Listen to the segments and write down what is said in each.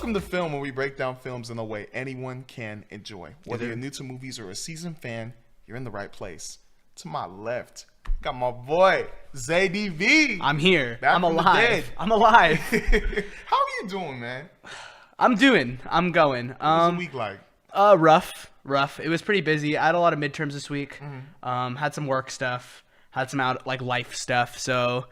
Welcome to Film, where we break down films in a way anyone can enjoy. Whether you're new to movies or a seasoned fan, you're in the right place. To my left, got my boy, ZDV. I'm here. Back I'm from the alive. dead. I'm alive. How are you doing, man? I'm going. What was the week like? Rough. It was pretty busy. I had a lot of midterms this week. Had some work stuff. Had some life stuff. So,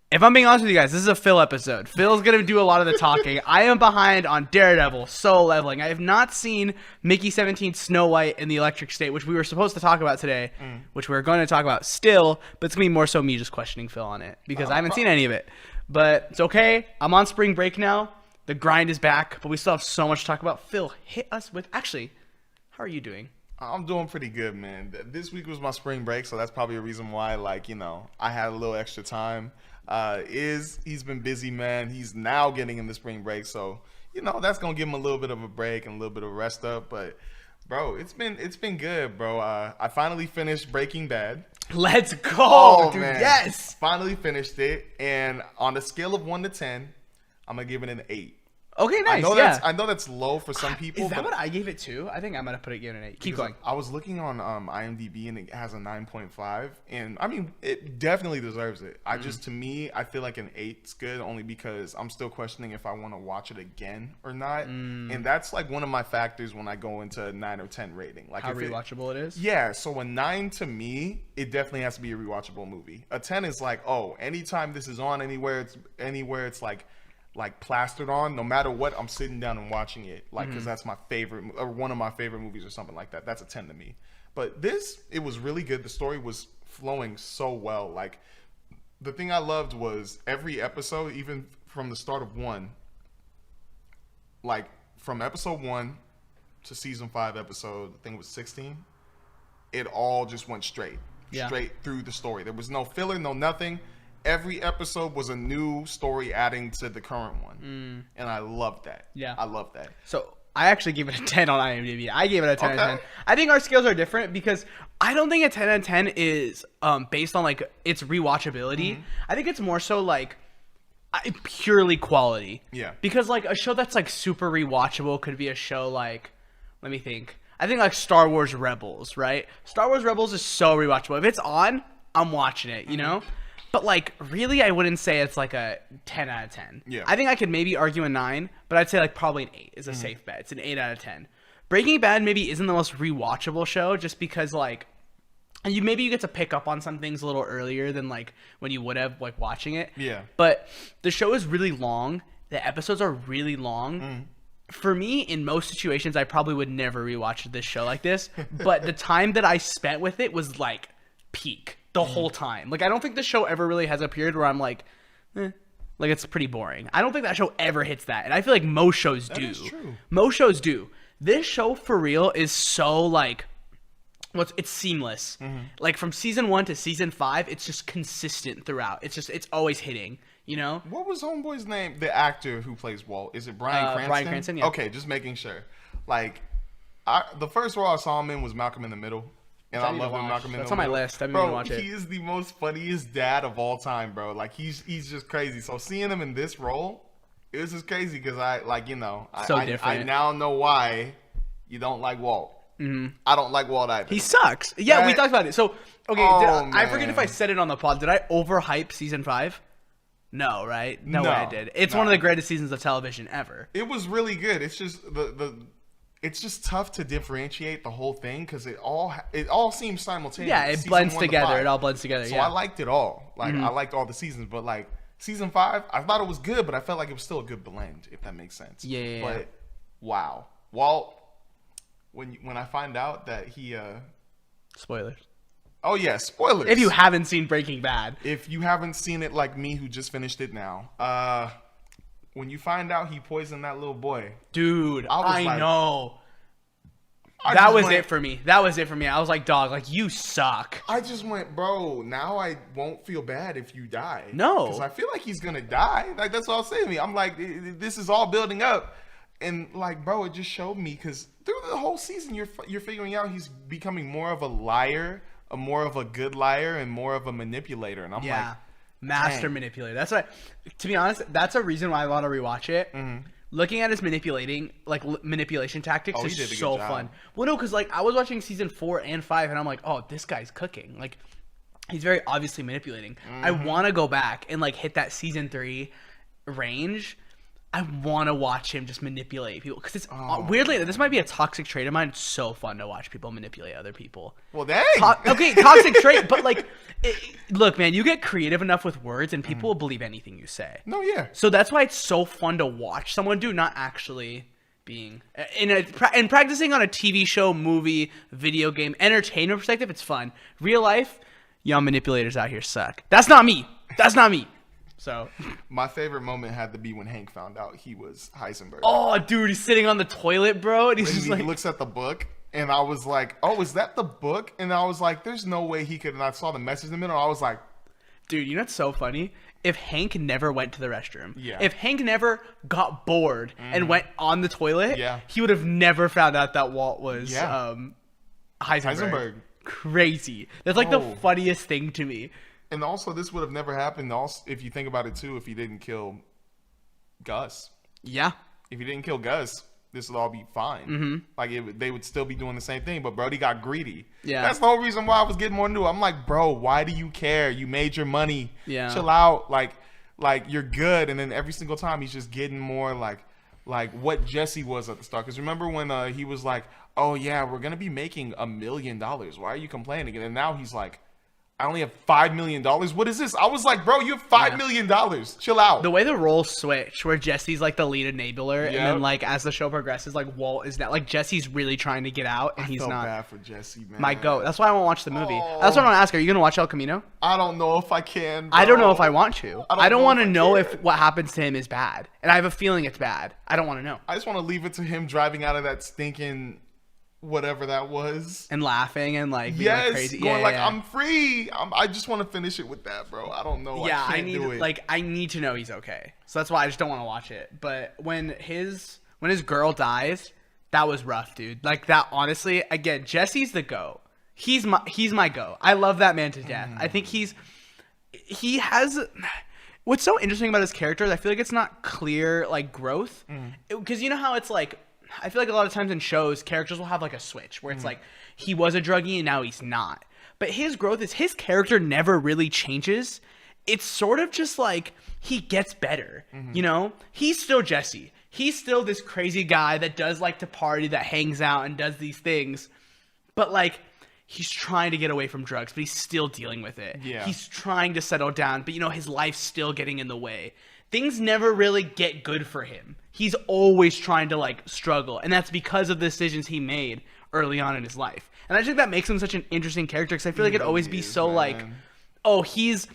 if I'm being honest with you guys, this is a Phil episode. Phil's gonna do a lot of the talking. I am behind on Daredevil, Soul Leveling. I have not seen Mickey 17's Snow White and the Electric State, which we were supposed to talk about today, which we're going to talk about still, but it's gonna be more so me just questioning Phil on it because I haven't seen any of it. But it's okay. I'm on spring break now. The grind is back, but we still have so much to talk about. Phil, hit us with... Actually, how are you doing? I'm doing pretty good, man. This week was my spring break, so that's probably a reason why, I had a little extra time. He's been busy, man. He's now getting in the spring break, so, that's going to give him a little bit of a break and a little bit of rest up. But, bro, it's been good, bro. I finally finished Breaking Bad. Let's go, dude. Man. Yes. Finally finished it, and on a scale of 1 to 10, I'm going to give it an 8. Okay, nice. I know that's low for some people. Is that what I gave it to? I think I'm gonna give it an 8. Keep going. I was looking on IMDb and it has a 9.5, and I mean it definitely deserves it. To me, I feel like an 8's good only because I'm still questioning if I want to watch it again or not, and that's like one of my factors when I go into a 9 or 10 rating. Like how rewatchable it is. Yeah, so a 9 to me, it definitely has to be a rewatchable movie. A 10 is like, oh, anytime this is on anywhere it's like plastered on, no matter what, I'm sitting down and watching it, because that's my favorite, or one of my favorite movies or something like that. That's a 10 to me. But it was really good. The story was flowing so well. Like, the thing I loved was every episode, even from the start of one, like from episode 1 to season 5 episode, I think it was 16, it all just went straight through the story. There was no filler, no nothing. Every episode was a new story adding to the current one. And I loved that. Yeah. I love that. So I actually gave it a 10 on IMDb. I gave it a 10 out of 10. I think our scales are different because I don't think a 10 out of 10 is based on its rewatchability. I think it's more so purely quality. Yeah. Because a show that's super rewatchable could be a show let me think. I think Star Wars Rebels, right? Star Wars Rebels is so rewatchable. If it's on, I'm watching it, you know? But, really, I wouldn't say it's, a 10 out of 10. Yeah. I think I could maybe argue a 9, but I'd say, probably an 8 is a safe bet. It's an 8 out of 10. Breaking Bad maybe isn't the most rewatchable show just because, you get to pick up on some things a little earlier than, when you would have, watching it. Yeah. But the show is really long. The episodes are really long. For me, in most situations, I probably would never rewatch this show like this. But the time that I spent with it was, peak. The whole time. I don't think the show ever really has a period where I'm it's pretty boring. I don't think that show ever hits that. And I feel like most shows do. That is true. Most shows do. This show, for real, is so, it's seamless. From season 1 to season 5, it's just consistent throughout. It's always hitting, you know? What was homeboy's name? The actor who plays Walt. Is it Bryan Cranston? Bryan Cranston, yeah. Okay, just making sure. The first role I saw him in was Malcolm in the Middle. And I love him, Malcolm in the Middle. That's on my list. I haven't even watched it. He is the most funniest dad of all time, bro. He's just crazy. So seeing him in this role, it was just crazy because different. I now know why you don't like Walt. I don't like Walt either. He sucks. Yeah, we talked about it. So, okay, I forget if I said it on the pod. Did I overhype season 5? No, right? No way I did. It's one of the greatest seasons of television ever. It was really good. It's just it's just tough to differentiate the whole thing because it all seems simultaneous. Yeah, it blends together. It all blends together. So I liked it all. I liked all the seasons, but season 5, I thought it was good, but I felt like it was still a good blend, if that makes sense. Yeah. But wow, Walt. When I find out that he spoilers. Oh yeah, spoilers. If you haven't seen Breaking Bad, if you haven't seen it like me, who just finished it now, when you find out he poisoned that little boy. Dude, I know. That was it for me. I was like, dog, you suck. I just went, bro, now I won't feel bad if you die. No. Because I feel like he's going to die. That's what I was saying to me. I'm like, this is all building up. And, bro, it just showed me because through the whole season, you're figuring out he's becoming more of a liar, more of a good liar, and more of a manipulator. And I'm like... Master manipulator. That's what, to be honest, that's a reason why I want to rewatch it. looking at his manipulation tactics he did a is good so job. fun. Well, no, because like I was watching season 4 and 5, and I'm like, oh, this guy's cooking. Like, he's very obviously manipulating. I want to go back and like hit that season 3 range. I want to watch him just manipulate people because it's weirdly, this might be a toxic trait of mine. It's so fun to watch people manipulate other people. Well, dang. Okay, toxic trait, but like, look, man, you get creative enough with words, and people will believe anything you say. No, yeah. So that's why it's so fun to watch someone do, not actually being in practicing on a TV show, movie, video game, entertainment perspective. It's fun. Real life, y'all manipulators out here suck. That's not me. That's not me. So my favorite moment had to be when Hank found out he was Heisenberg. Oh, dude, he's sitting on the toilet, bro, and he's just he like looks at the book, and I was like, "Oh, is that the book?" And I was like, "There's no way he could." And I saw the message in the middle. I was like, "Dude, you know what's so funny? If Hank never went to the restroom, yeah. If Hank never got bored and went on the toilet, yeah. he would have never found out that Walt was Heisenberg. Crazy. That's like the funniest thing to me." And also, this would have never happened. Also, if you think about it too, if he didn't kill Gus, yeah. If he didn't kill Gus, this would all be fine. Like they would still be doing the same thing. But Brody got greedy. Yeah, that's the whole reason why I was getting more into it. I'm like, bro, why do you care? You made your money. Yeah, chill out. Like you're good. And then every single time he's just getting more like what Jesse was at the start. Because remember when he was like, oh yeah, we're gonna be making $1 million. Why are you complaining? And now he's like, I only have $5 million. What is this? I was like, bro, you have $5 million. Chill out. The way the roles switch, where Jesse's like the lead enabler, and then like as the show progresses, like Walt is now like Jesse's really trying to get out, and he's not. Bad for Jesse, man. My goat. That's why I won't watch the movie. That's what I want to ask. Are you gonna watch El Camino? I don't know if I can. Bro. I don't know if I want to. I don't want to know if what happens to him is bad, and I have a feeling it's bad. I don't want to know. I just want to leave it to him driving out of that stinking whatever that was and laughing and like being like crazy, going I'm free. I just want to finish it with that, bro. I don't know. Yeah, I need do it. Like I need to know he's okay. So that's why I just don't want to watch it. But when his girl dies, that was rough, dude. Like that, honestly. Again, Jesse's the GOAT. He's my GOAT. I love that man to death. I think he has. What's so interesting about his character is I feel like it's not clear like growth, because you know how it's like. I feel like a lot of times in shows, characters will have like a switch where it's like he was a druggie and now he's not. But his growth is his character never really changes. It's sort of just like he gets better. You know, he's still Jesse. He's still this crazy guy that does like to party, that hangs out and does these things. But like he's trying to get away from drugs, but he's still dealing with it. Yeah. He's trying to settle down, but you know, his life's still getting in the way. Things never really get good for him. He's always trying to like struggle, and that's because of the decisions he made early on in his life. And I think that makes him such an interesting character because I feel like it'd always be so like, oh, he's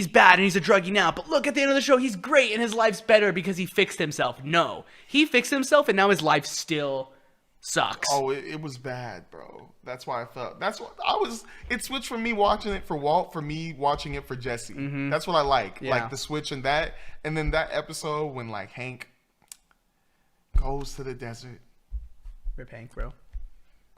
bad and he's a druggie now, but look at the end of the show, he's great and his life's better because he fixed himself. No, he fixed himself and now his life still sucks. Oh, it was bad, bro. That's why I felt. That's what I was. It switched from me watching it for Walt for me watching it for Jesse. That's what I like. Yeah. Like the switch and that, and then that episode when like Hank goes to the desert. Rip Hank, bro.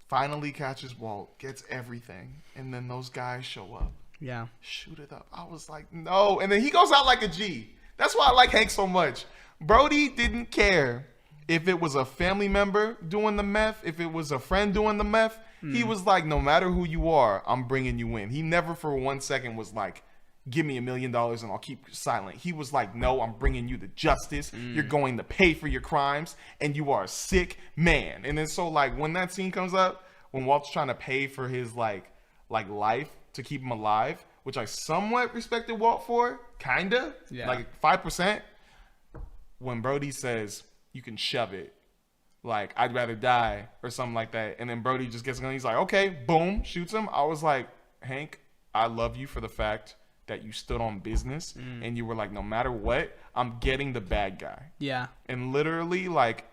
Finally catches Walt, gets everything, and then those guys show up. Yeah. Shoot it up. I was like, no. And then he goes out like a G. That's why I like Hank so much. Brody didn't care if it was a family member doing the meth, if it was a friend doing the meth. He was like, no matter who you are, I'm bringing you in. He never for 1 second was like, give me $1 million and I'll keep silent. He was like, no, I'm bringing you to justice. You're going to pay for your crimes and you are a sick man. And then so like when that scene comes up, when Walt's trying to pay for his like life to keep him alive, which I somewhat respected Walt for, kinda, like 5%. When Brody says, you can shove it. Like, I'd rather die or something like that. And then Brody just gets going. He's like, okay, boom, shoots him. I was like, Hank, I love you for the fact that you stood on business and you were like, no matter what, I'm getting the bad guy. Yeah. And literally, like,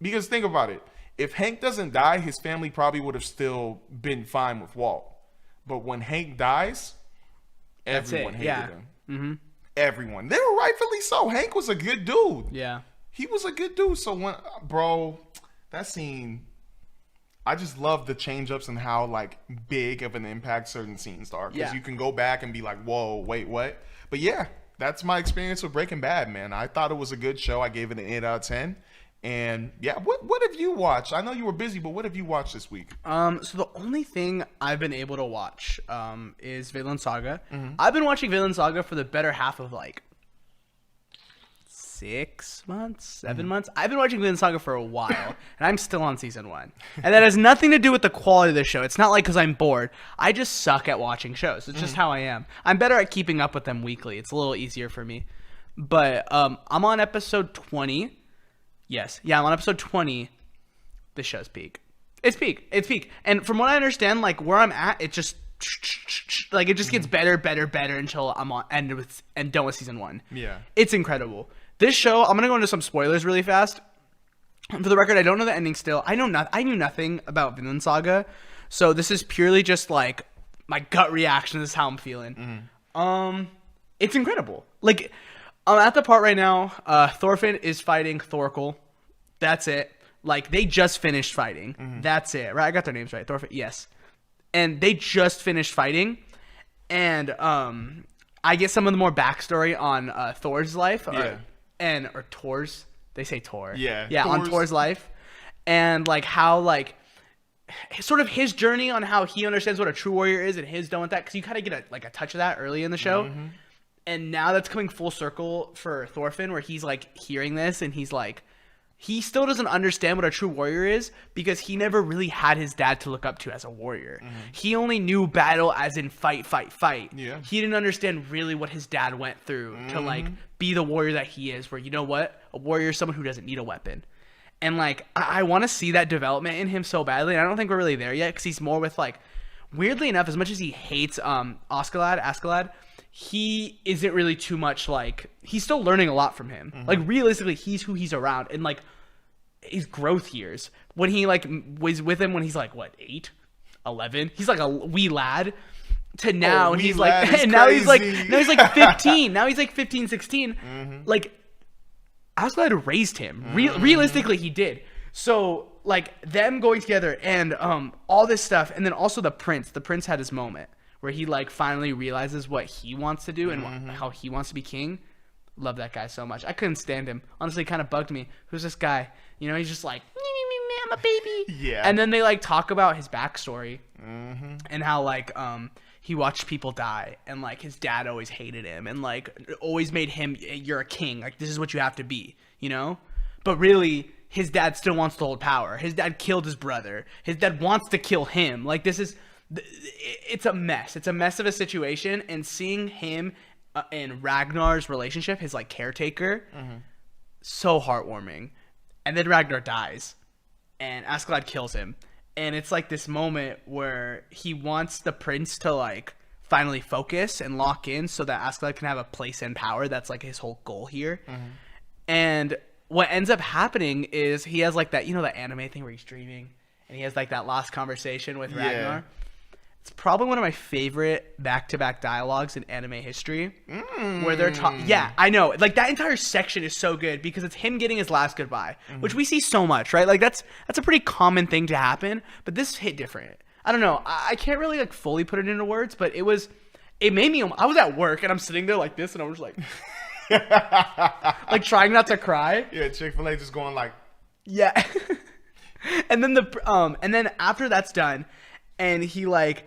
because think about it. If Hank doesn't die, his family probably would have still been fine with Walt. But when Hank dies, everyone hated him. Everyone. They were rightfully so. Hank was a good dude. Yeah. He was a good dude. So when, bro, that scene, I just love the change ups and how like big of an impact certain scenes are. Because you can go back and be like, whoa, wait, what? But yeah, that's my experience with Breaking Bad, man. I thought it was a good show. I gave it an 8 out of 10. And yeah, what have you watched? I know you were busy, but what have you watched this week? So the only thing I've been able to watch is Vinland Saga. I've been watching Vinland Saga for the better half of like 6 months, 7 months. I've been watching Vinland Saga for a while, and I'm still on season 1. And that has nothing to do with the quality of the show. It's not like because I'm bored. I just suck at watching shows. It's just how I am. I'm better at keeping up with them weekly. It's a little easier for me. But I'm on episode 20. Yes. Yeah, I'm on episode 20. This show's peak. It's peak. It's peak. And from what I understand, like where I'm at, it just like it just gets better until I'm on and done with season 1. Yeah. It's incredible. This show, I'm gonna go into some spoilers really fast. For the record, I don't know the ending still. I knew nothing about Vinland Saga, so this is purely just like my gut reaction. This is how I'm feeling. It's incredible. Like, I'm at the part right now. Thorfinn is fighting Thorkel. That's it. Like, they just finished fighting. That's it. Right? I got their names right. Thorfinn. Yes. And they just finished fighting. And I get some of the more backstory on Thor's life. Yeah. Or Thor's. They say Thor. Yeah. Yeah, on Thor's life. And like how like sort of his journey on how he understands what a true warrior is and his done with that. Because you kind of get a touch of that early in the show. And now that's coming full circle for Thorfinn, where he's like hearing this and he's like, he still doesn't understand what a true warrior is because he never really had his dad to look up to as a warrior. He only knew battle as in fight. Yeah. He didn't understand really what his dad went through to like be the warrior that he is, where, you know what? A warrior is someone who doesn't need a weapon. And like, I want to see that development in him so badly. And I don't think we're really there yet because he's more with like, weirdly enough, as much as he hates Askeladd, he isn't really too much like, he's still learning a lot from him. Like realistically, he's who he's around, and like his growth years when he like was with him when he's like what 8, 11, he's like a wee lad to now, and he's like and now he's like 15. Now he's like 15, 16. Like Askeladd raised him. Realistically, he did. So like them going together and all this stuff, and then also the prince had his moment where he like finally realizes what he wants to do and how he wants to be king. Love that guy so much. I couldn't stand him. Honestly, it kind of bugged me. Who's this guy? You know, he's just like, I'm a baby. Yeah. And then they like talk about his backstory and how like he watched people die, and like his dad always hated him and like always made him, you're a king. Like this is what you have to be, you know? But really, his dad still wants to hold power. His dad killed his brother. His dad wants to kill him. Like this is, it's a mess. It's a mess of a situation. And seeing him and Ragnar's relationship, his like caretaker, so heartwarming. And then Ragnar dies, and Askeladd kills him. And it's like this moment where he wants the prince to like finally focus and lock in so that Askeladd can have a place and power. That's like his whole goal here. And what ends up happening is he has like that, you know, that anime thing where he's dreaming and he has like that last conversation with Ragnar. It's probably one of my favorite back-to-back dialogues in anime history, where they're talking. Yeah, I know. Like that entire section is so good because it's him getting his last goodbye, which we see so much, right? Like that's a pretty common thing to happen, but this hit different. I don't know. I can't really like fully put it into words, but it made me. I was at work and I'm sitting there like this, and I was like, like trying not to cry. Yeah, Chick-fil-A just going like, yeah. And then and then after that's done, and he like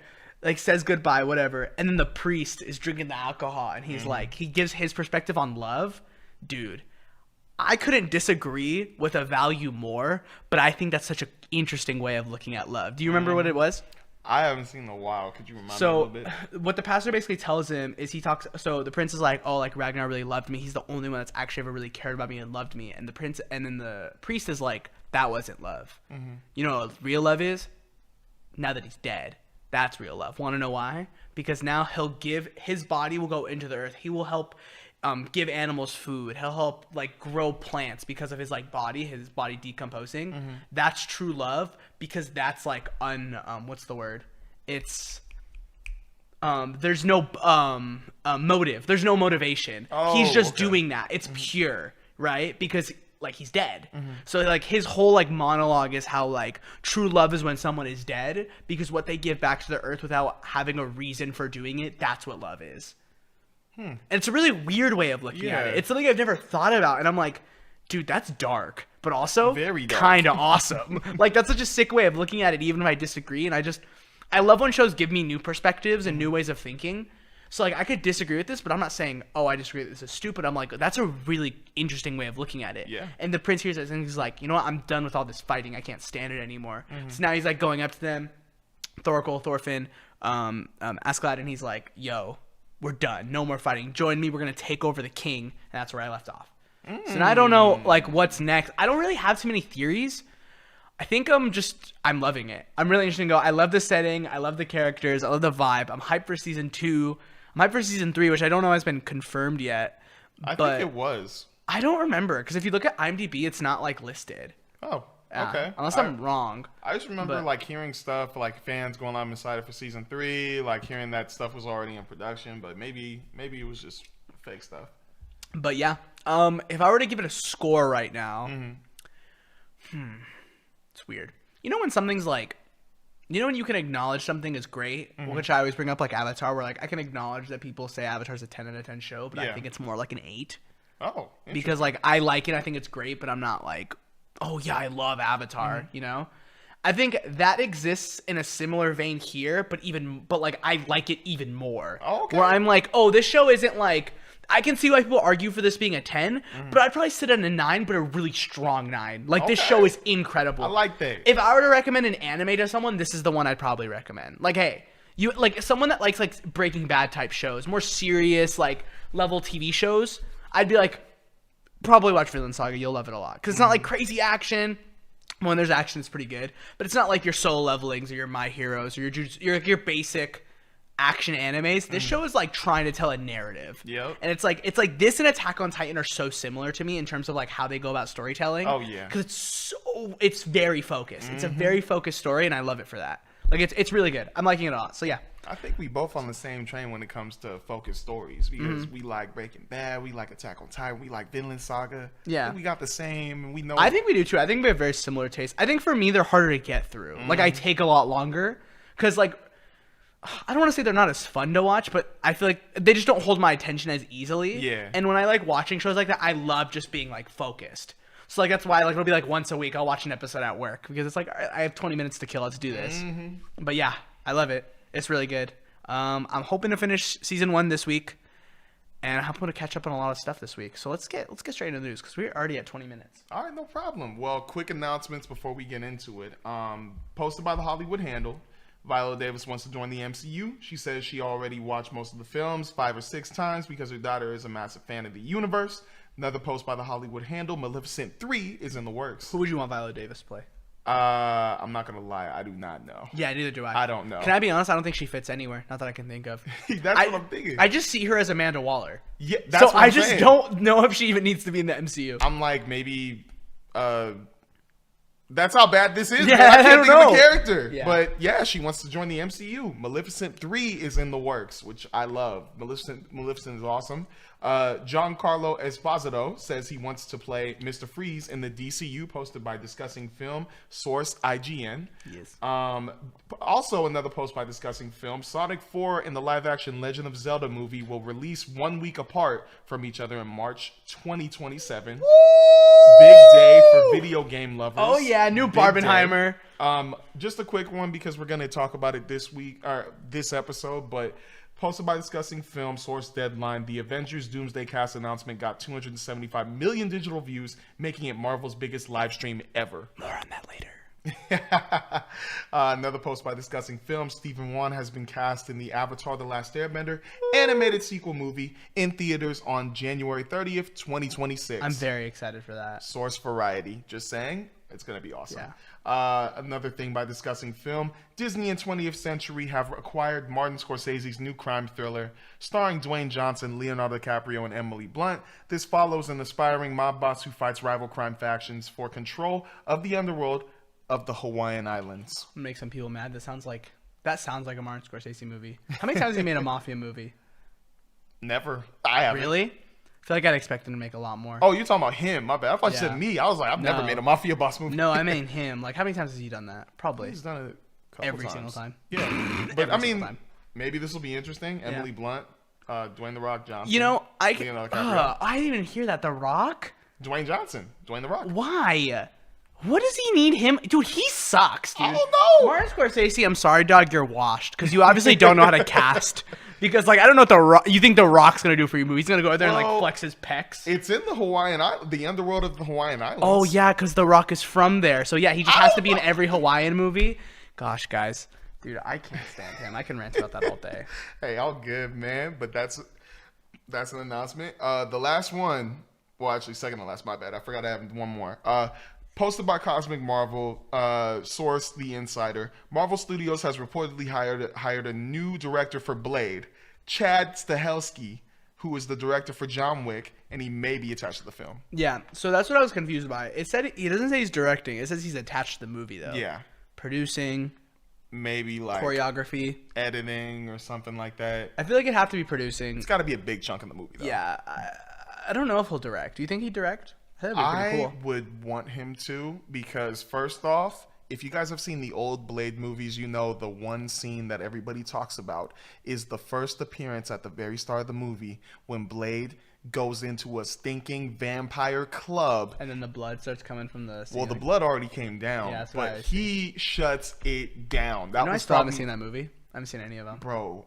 says goodbye, whatever, and then the priest is drinking the alcohol, and he's like, he gives his perspective on love. Dude, I couldn't disagree with a value more, but I think that's such an interesting way of looking at love. Do you remember what it was? I haven't seen in a while. Could you remind me a little bit? What the pastor basically tells him is so the prince is like, oh, like Ragnar really loved me. He's the only one that's actually ever really cared about me and loved me. And then the priest is like, that wasn't love. You know what real love is? Now that he's dead. That's real love. Want to know why? Because now his body will go into the earth. He will help give animals food. He'll help like grow plants because of his his body decomposing. That's true love, because that's like what's the word? It's there's no motive. There's no motivation. He's just doing that. It's pure, right? Because like he's dead. So like his whole like monologue is how like true love is when someone is dead, because what they give back to the earth without having a reason for doing it, that's what love is. And it's a really weird way of looking at it. It's something I've never thought about. And I'm like, dude, that's dark, but also very kind of awesome. Like, that's such a sick way of looking at it, even if I disagree. And I love when shows give me new perspectives and new ways of thinking. So, like, I could disagree with this, but I'm not saying, oh, I disagree with this is stupid. I'm like, that's a really interesting way of looking at it. Yeah. And the prince here says, and he's like, you know what? I'm done with all this fighting. I can't stand it anymore. So now he's, like, going up to them, Thorfinn, Askeladd, and he's like, yo, we're done. No more fighting. Join me. We're going to take over the king. And that's where I left off. So now I don't know, like, what's next. I don't really have too many theories. I think I'm loving it. I'm really interested to go. I love the setting. I love the characters. I love the vibe. I'm hyped for season 2. I'm hyped for season 3, which I don't know has been confirmed yet. I think it was. I don't remember, because if you look at IMDb, it's not, like, listed. Oh, okay. Unless I'm wrong. I just remember, like, hearing stuff, like, fans going on excited for season 3, like, hearing that stuff was already in production, but maybe it was just fake stuff. But, yeah. If I were to give it a score right now, it's weird. You know when something's, like, you know when you can acknowledge something is great, which I always bring up, like, Avatar, where, like, I can acknowledge that people say Avatar's a 10 out of 10 show, but I think it's more like an 8. Oh, because, like, I like it. I think it's great, but I'm not like, oh, yeah, I love Avatar, you know? I think that exists in a similar vein here, but like, I like it even more. Oh, okay. Where I'm like, oh, this show isn't like, I can see why people argue for this being a 10, but I'd probably sit at a 9, but a really strong 9. Like, this show is incredible. I like that. If I were to recommend an anime to someone, this is the one I'd probably recommend. Like, hey, you like someone that likes, like, Breaking Bad type shows, more serious, like, level TV shows, I'd be like, probably watch Vinland Saga. You'll love it a lot. Because it's not, like, crazy action. When there's action, it's pretty good. But it's not like your Solo Levelings or your My Heroes or your basic action animes. This show is, like, trying to tell a narrative. Yep. And it's like this and Attack on Titan are so similar to me in terms of, like, how they go about storytelling. Oh, yeah. Because it's very focused. It's a very focused story, and I love it for that. Like, it's really good. I'm liking it a lot. So, yeah. I think we both on the same train when it comes to focused stories, because we like Breaking Bad, we like Attack on Titan, we like Vinland Saga. Yeah. I think we got the same, and we know. I think we do too. I think we have very similar tastes. I think for me, they're harder to get through. Like, I take a lot longer because, like, I don't want to say they're not as fun to watch, but I feel like they just don't hold my attention as easily. Yeah. And when I like watching shows like that, I love just being, like, focused. So, like, that's why, like, it'll be like once a week I'll watch an episode at work because it's like, I have 20 minutes to kill. Let's do this. But yeah, I love it. It's really good. I'm hoping to finish season 1 this week, and I'm hoping to catch up on a lot of stuff this week. So let's get straight into the news because we're already at 20 minutes. All right, no problem. Well, quick announcements before we get into it. Posted by The Hollywood Handle, Viola Davis wants to join the MCU. She says she already watched most of the films 5 or 6 times because her daughter is a massive fan of the universe. Another post by The Hollywood Handle, Maleficent 3 is in the works. Who would you want Viola Davis to play? I'm not gonna lie, I do not know. Yeah, neither do I. I don't know. Can I be honest? I don't think she fits anywhere. Not that I can think of. That's what I'm thinking. I just see her as Amanda Waller. Yeah, that's what I'm just saying. don't know if she even needs to be in the MCU. I'm like, maybe that's how bad this is. Yeah, man. I can't think know. of a character. Yeah. But yeah, she wants to join the MCU. Maleficent 3 is in the works, which I love. Maleficent is awesome. Giancarlo Esposito says he wants to play Mr. Freeze in the DCU, posted by Discussing Film, source IGN. Yes. Also, another post by Discussing Film, Sonic 4 and the live-action Legend of Zelda movie will release 1 week apart from each other in March 2027. Woo! Big day for video game lovers. Oh yeah, new Big Barbenheimer. day. Just a quick one because we're going to talk about it this week or this episode, but posted by Discussing Film, source Deadline, the Avengers Doomsday cast announcement got 275 million digital views, making it Marvel's biggest live stream ever. More on that later. Another post by Discussing Film, Stephen Wan has been cast in the Avatar The Last Airbender animated sequel movie in theaters on January 30th, 2026. I'm very excited for that. Source Variety. Just saying, it's going to be awesome. Yeah. Another thing by Discussing Film, Disney and 20th Century have acquired Martin Scorsese's new crime thriller starring Dwayne Johnson, Leonardo DiCaprio, and Emily Blunt. This follows an aspiring mob boss who fights rival crime factions for control of the underworld of the Hawaiian Islands. Make some people mad. That sounds like a Martin Scorsese movie. How many times has he made a mafia movie? Never. I haven't. Really? I feel like I'd expect him to make a lot more. Oh, you're talking about him. My bad. I thought you said me. I was like, I've never made a mafia boss movie. No, I mean him. Like, how many times has he done that? Probably. He's done it a couple Every times. single time. Yeah. But I mean, maybe this will be interesting. Emily Blunt. Dwayne The Rock Johnson. You know, I Leonardo didn't even hear that. The Rock? Dwayne Johnson. Dwayne The Rock. Why? What does he need him? Dude, he sucks, dude. I don't know. Martin Scorsese, I'm sorry, dog, you're washed. Because you obviously don't know how to cast. Because, like, I don't know what you think The Rock's going to do for your movie. He's going to go out there and, like, flex his pecs. It's in the underworld of the Hawaiian Islands. Oh, yeah, because The Rock is from there. So, yeah, he just has to be in every Hawaiian movie. Gosh, guys. Dude, I can't stand him. I can rant about that all day. Hey, all good, man. But that's an announcement. The last one, well, actually, second to last, my bad. I forgot I have one more. Posted by Cosmic Marvel, source The Insider. Marvel Studios has reportedly hired a new director for Blade, Chad Stahelski, who is the director for John Wick, and he may be attached to the film. Yeah, so that's what I was confused by. It said he doesn't say he's directing. It says he's attached to the movie, though. Yeah. Producing. Maybe like choreography, editing, or something like that. I feel like it'd have to be producing. It's got to be a big chunk in the movie, though. Yeah, I don't know if he'll direct. Do you think he'd direct? That'd be pretty cool. I would want him to, because first off, if you guys have seen the old Blade movies, you know the one scene that everybody talks about is the first appearance at the very start of the movie when Blade goes into a stinking vampire club. And then the blood starts coming from the ceiling. Well, the blood already came down, yeah, but he shuts it down. I still haven't seen that movie. I haven't seen any of them. Bro,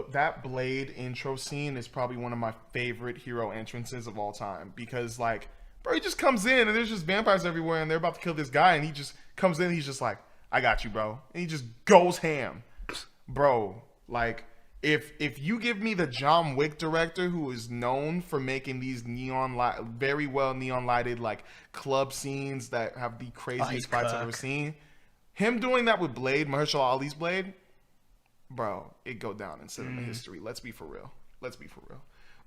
that Blade intro scene is probably one of my favorite hero entrances of all time, because, like, bro, he just comes in and there's just vampires everywhere and they're about to kill this guy, and he just comes in and he's just like, I got you, bro. And he just goes ham. Bro, like, if you give me the John Wick director who is known for making these very well neon lighted, like, club scenes that have the craziest fights I've ever seen, him doing that with Blade, Mahershala Ali's Blade, bro, it go down in cinema history. Let's be for real.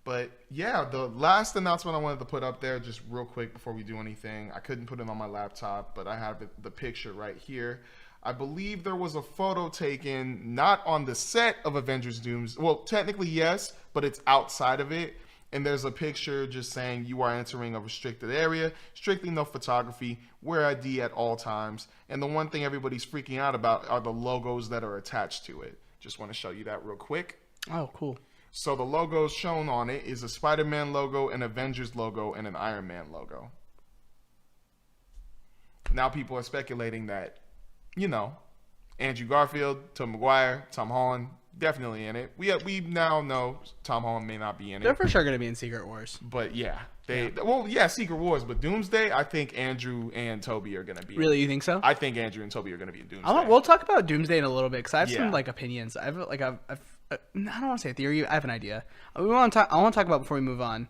But yeah, the last announcement I wanted to put up there, just real quick before we do anything, I couldn't put it on my laptop, but I have the picture right here. I believe there was a photo taken not on the set of Avengers Doomsday. Well, technically yes, but it's outside of it. And there's a picture just saying you are entering a restricted area, strictly no photography, wear ID at all times. And the one thing everybody's freaking out about are the logos that are attached to it. Just want to show you that real quick. Oh, cool. So the logos shown on it is a Spider-Man logo, an Avengers logo, and an Iron Man logo. Now people are speculating that, you know, Andrew Garfield, Tobey Maguire, Tom Holland, definitely in it. We now know Tom Holland may not be in it. They're for sure going to be in Secret Wars. But yeah, Secret Wars. But Doomsday, I think Andrew and Toby are going to be. Really, you think so? I think Andrew and Toby are going to be in Doomsday. We'll talk about Doomsday in a little bit because I have some like opinions. I don't want to say a theory. I have an idea. I want to talk about before we move on.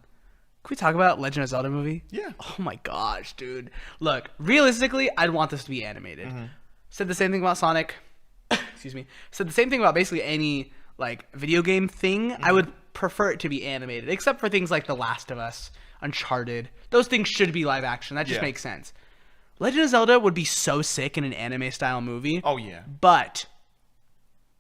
Can we talk about Legend of Zelda movie? Yeah. Oh my gosh, dude. Look, realistically, I'd want this to be animated. Mm-hmm. Said the same thing about Sonic. Excuse me. Said the same thing about basically any like video game thing. Mm-hmm. I would prefer it to be animated, except for things like The Last of Us, Uncharted. Those things should be live action. That just makes sense. Legend of Zelda would be so sick in an anime style movie. Oh yeah. But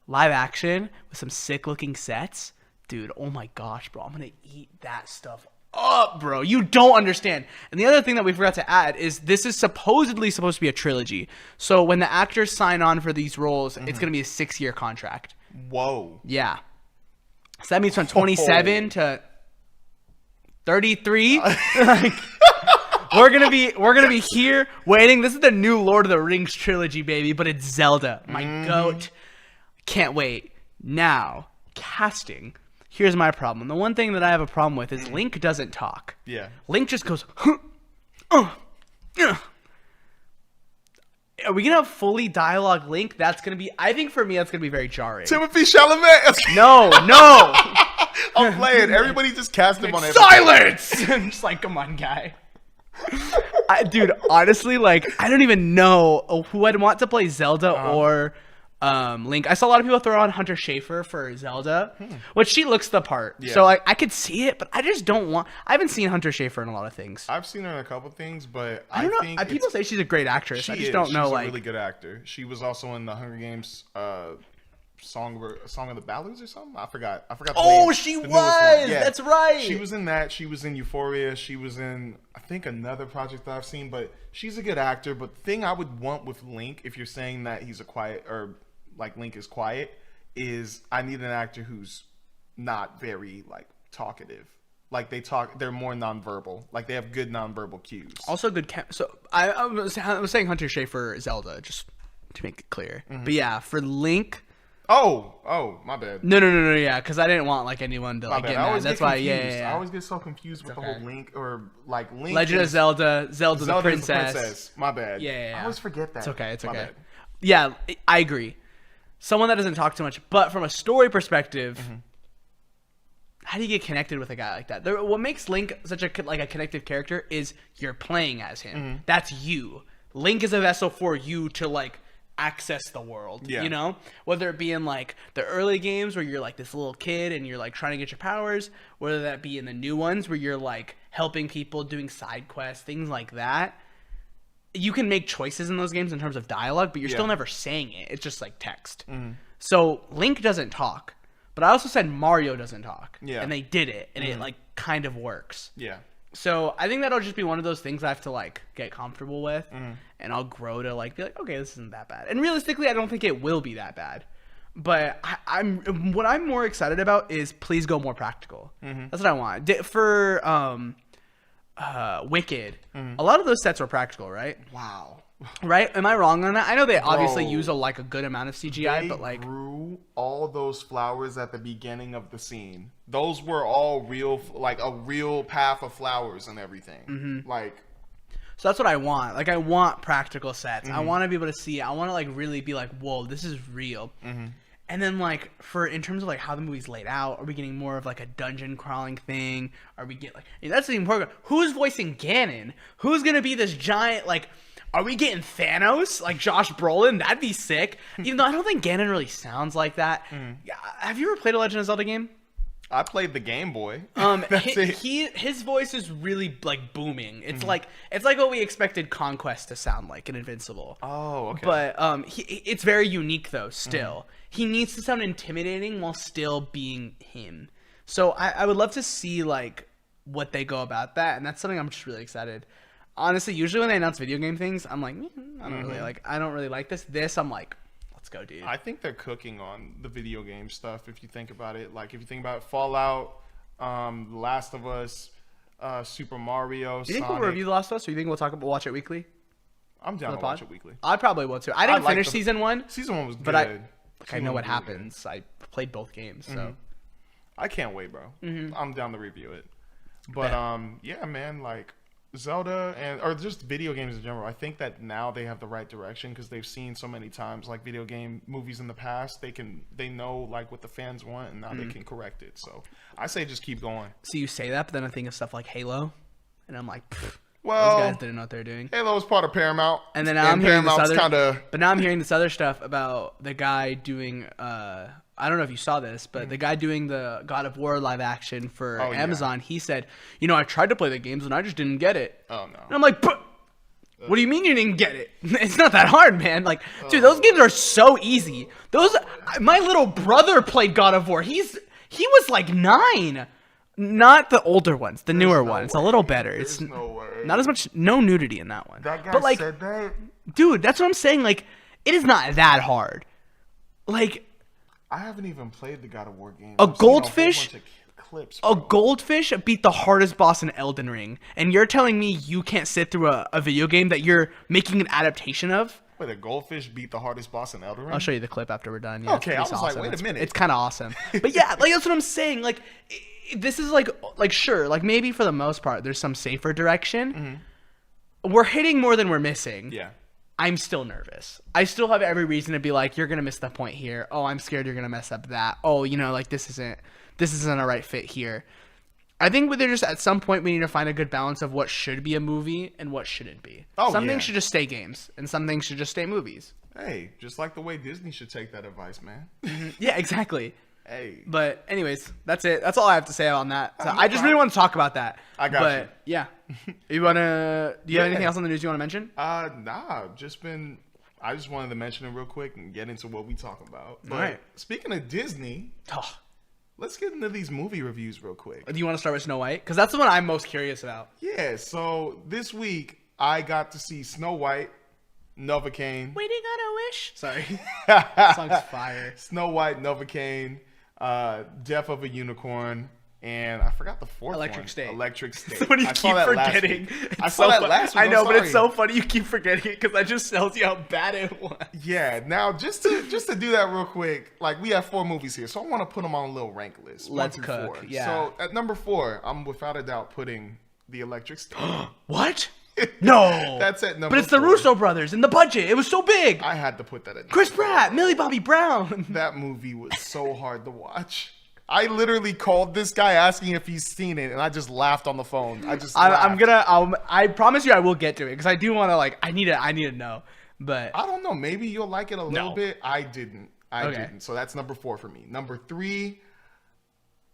live action with some sick looking sets, dude. Oh my gosh, bro. I'm gonna eat that stuff up, bro. You don't understand. And the other thing that we forgot to add is this is supposedly supposed to be a trilogy. So when the actors sign on for these roles, it's gonna be a 6-year contract. Whoa. Yeah. So that means from 27 to 33. Like, we're gonna be here waiting. This is the new Lord of the Rings trilogy, baby, but it's Zelda. My goat. Can't wait. Now, casting. Here's my problem. The one thing that I have a problem with is Link doesn't talk. Yeah. Link just goes, Are we gonna have fully dialogue Link? That's gonna be. I think for me, that's gonna be very jarring. Timothy Chalamet. No. I'm playing. Everybody just cast him on everything. Silence. I'm just like, come on, guy. Dude, honestly, like, I don't even know who I'd want to play Zelda or Link. I saw a lot of people throw on Hunter Schafer for Zelda, which she looks the part. Yeah. So like, I could see it, but I just don't want. I haven't seen Hunter Schafer in a lot of things. I've seen her in a couple things, but I don't know. People say she's a great actress. I just don't know. She's like, a really good actor. She was also in the Hunger Games. Song of the Ballards or something. I forgot. Oh, she was. Yeah. That's right. She was in that. She was in Euphoria. She was in, I think, another project that I've seen. But she's a good actor. But the thing I would want with Link, if you're saying that he's a quiet, or like Link is quiet, is I need an actor who's not very like talkative. Like they're more nonverbal. Like they have good nonverbal cues. Also good. So I was saying Hunter Schafer Zelda, just to make it clear. But yeah, for Link. Oh, my bad. No, yeah, because I didn't want like anyone to like get mad. That's why, I always get so confused with the whole Link or like Link. Legend of Zelda the Princess. My bad. Yeah. I always forget that. It's okay. Yeah, I agree. Someone that doesn't talk too much, but from a story perspective, how do you get connected with a guy like that? What makes Link such a connective character is you're playing as him. That's you. Link is a vessel for you to like access the world, you know, whether it be in like the early games where you're like this little kid and you're like trying to get your powers, whether that be in the new ones where you're like helping people, doing side quests, things like that. You can make choices in those games in terms of dialogue, but you're still never saying it. It's just like text. So Link doesn't talk, but I also said Mario doesn't talk, and they did it, and it like kind of works. So I think that'll just be one of those things I have to like get comfortable with, and I'll grow to like be like, okay, this isn't that bad. And realistically, I don't think it will be that bad. But what I'm more excited about is please go more practical. That's what I want for Wicked. A lot of those sets were practical, right? Wow. Right? Am I wrong on that? I know they obviously use a good amount of CGI, but like grew all those flowers at the beginning of the scene. Those were all real, like a real path of flowers and everything. Like, so that's what I want. Like I want practical sets. I want to be able to see it. I want to like really be like, whoa, this is real. And then like in terms of like how the movie's laid out, are we getting more of like a dungeon crawling thing? Are we that's the important. Who's voicing Ganon? Who's gonna be this giant like? Are we getting Thanos like Josh Brolin? That'd be sick. Even though I don't think Ganon really sounds like that. Have you ever played a Legend of Zelda game? I played the Game Boy. His voice is really like booming. It's like what we expected Conquest to sound like in Invincible. Oh, okay. But it's very unique though. Still, he needs to sound intimidating while still being him. So I would love to see like what they go about that, and that's something I'm just really excited. Honestly, usually when they announce video game things, I'm like, I don't really like this. This, I'm like, let's go, dude. I think they're cooking on the video game stuff. If you think about it, like if you think about Fallout, The Last of Us, Super Mario. Do you think we'll review The Last of Us, or you think we'll watch it weekly? I'm down to watch it weekly. I probably will too. I didn't finish season 1. Season 1 was good, but I know what happens. I played both games, so I can't wait, bro. I'm down to review it. But yeah, man, like. Zelda or just video games in general, I think that now they have the right direction because they've seen so many times like video game movies in the past. They know like what the fans want, and now they can correct it. So I say just keep going. So you say that, but then I think of stuff like Halo, and I'm like, well, those guys didn't know what they're doing. Halo is part of Paramount, and then now I'm hearing this other stuff about the guy doing. I don't know if you saw this, but the guy doing the God of War live action for Amazon, he said, I tried to play the games and I just didn't get it. Oh, no. And I'm like, but what do you mean you didn't get it? It's not that hard, man. Like, dude, those games are so easy. My little brother played God of War. He was like 9. Not the older ones, the newer one. It's a little better. It's not as much, no nudity in that one. That guy said that? Dude, that's what I'm saying. Like, it is not that hard. Like, I haven't even played the God of War game. A goldfish beat the hardest boss in Elden Ring, and you're telling me you can't sit through a video game that you're making an adaptation of? Wait, a goldfish beat the hardest boss in Elden Ring? I'll show you the clip after we're done. Yeah, okay, I was awesome. Like, wait a minute. It's kind of awesome. But yeah, like that's what I'm saying. Like, this is like sure, like maybe for the most part, there's some safer direction. We're hitting more than we're missing. Yeah. I'm still nervous. I still have every reason to be like, you're gonna miss the point here. Oh, I'm scared you're gonna mess up that. Oh, like this isn't a right fit here. I think they're just at some point we need to find a good balance of what should be a movie and what shouldn't be. Some things should just stay games, and some things should just stay movies. Hey, just like the way Disney should take that advice, man. Yeah, exactly. Hey. But anyways, that's it. That's all I have to say on that. So I just really want to talk about that. I got you. But yeah. Do you have anything else on the news you want to mention? Nah, I just wanted to mention it real quick and get into what we talk about. But all right. Speaking of Disney, let's get into these movie reviews real quick. Do you want to start with Snow White? Because that's the one I'm most curious about. Yeah, so this week I got to see Snow White, NOVOCAINE. Waiting on a wish. Sorry. That song's fire. Snow White, NOVOCAINE. Death of a Unicorn, and I forgot the fourth Electric one. State. Electric State. What do you I keep saw that forgetting? I saw that last week. I know, I'm but it's so sorry. funny you keep forgetting it because that just tells you how bad it was. Yeah. Now, just to do that real quick, like we have 4 movies here, so I want to put them on a little rank list. Let's 1 through cook, 4. yeah. So at number 4, I'm without a doubt putting the Electric State. What? No. That's at number. But it's the 4. Russo brothers and the budget. It was so big. I had to put that at Chris number 4. Pratt, Millie Bobby Brown. That movie was so hard to watch. I literally called this guy asking if he's seen it, and I just laughed on the phone. I promise you I will get to it because I do want to I need to know. But I don't know. Maybe you'll like it a little No. bit. I didn't. I Okay. didn't. So that's number 4 for me. Number 3,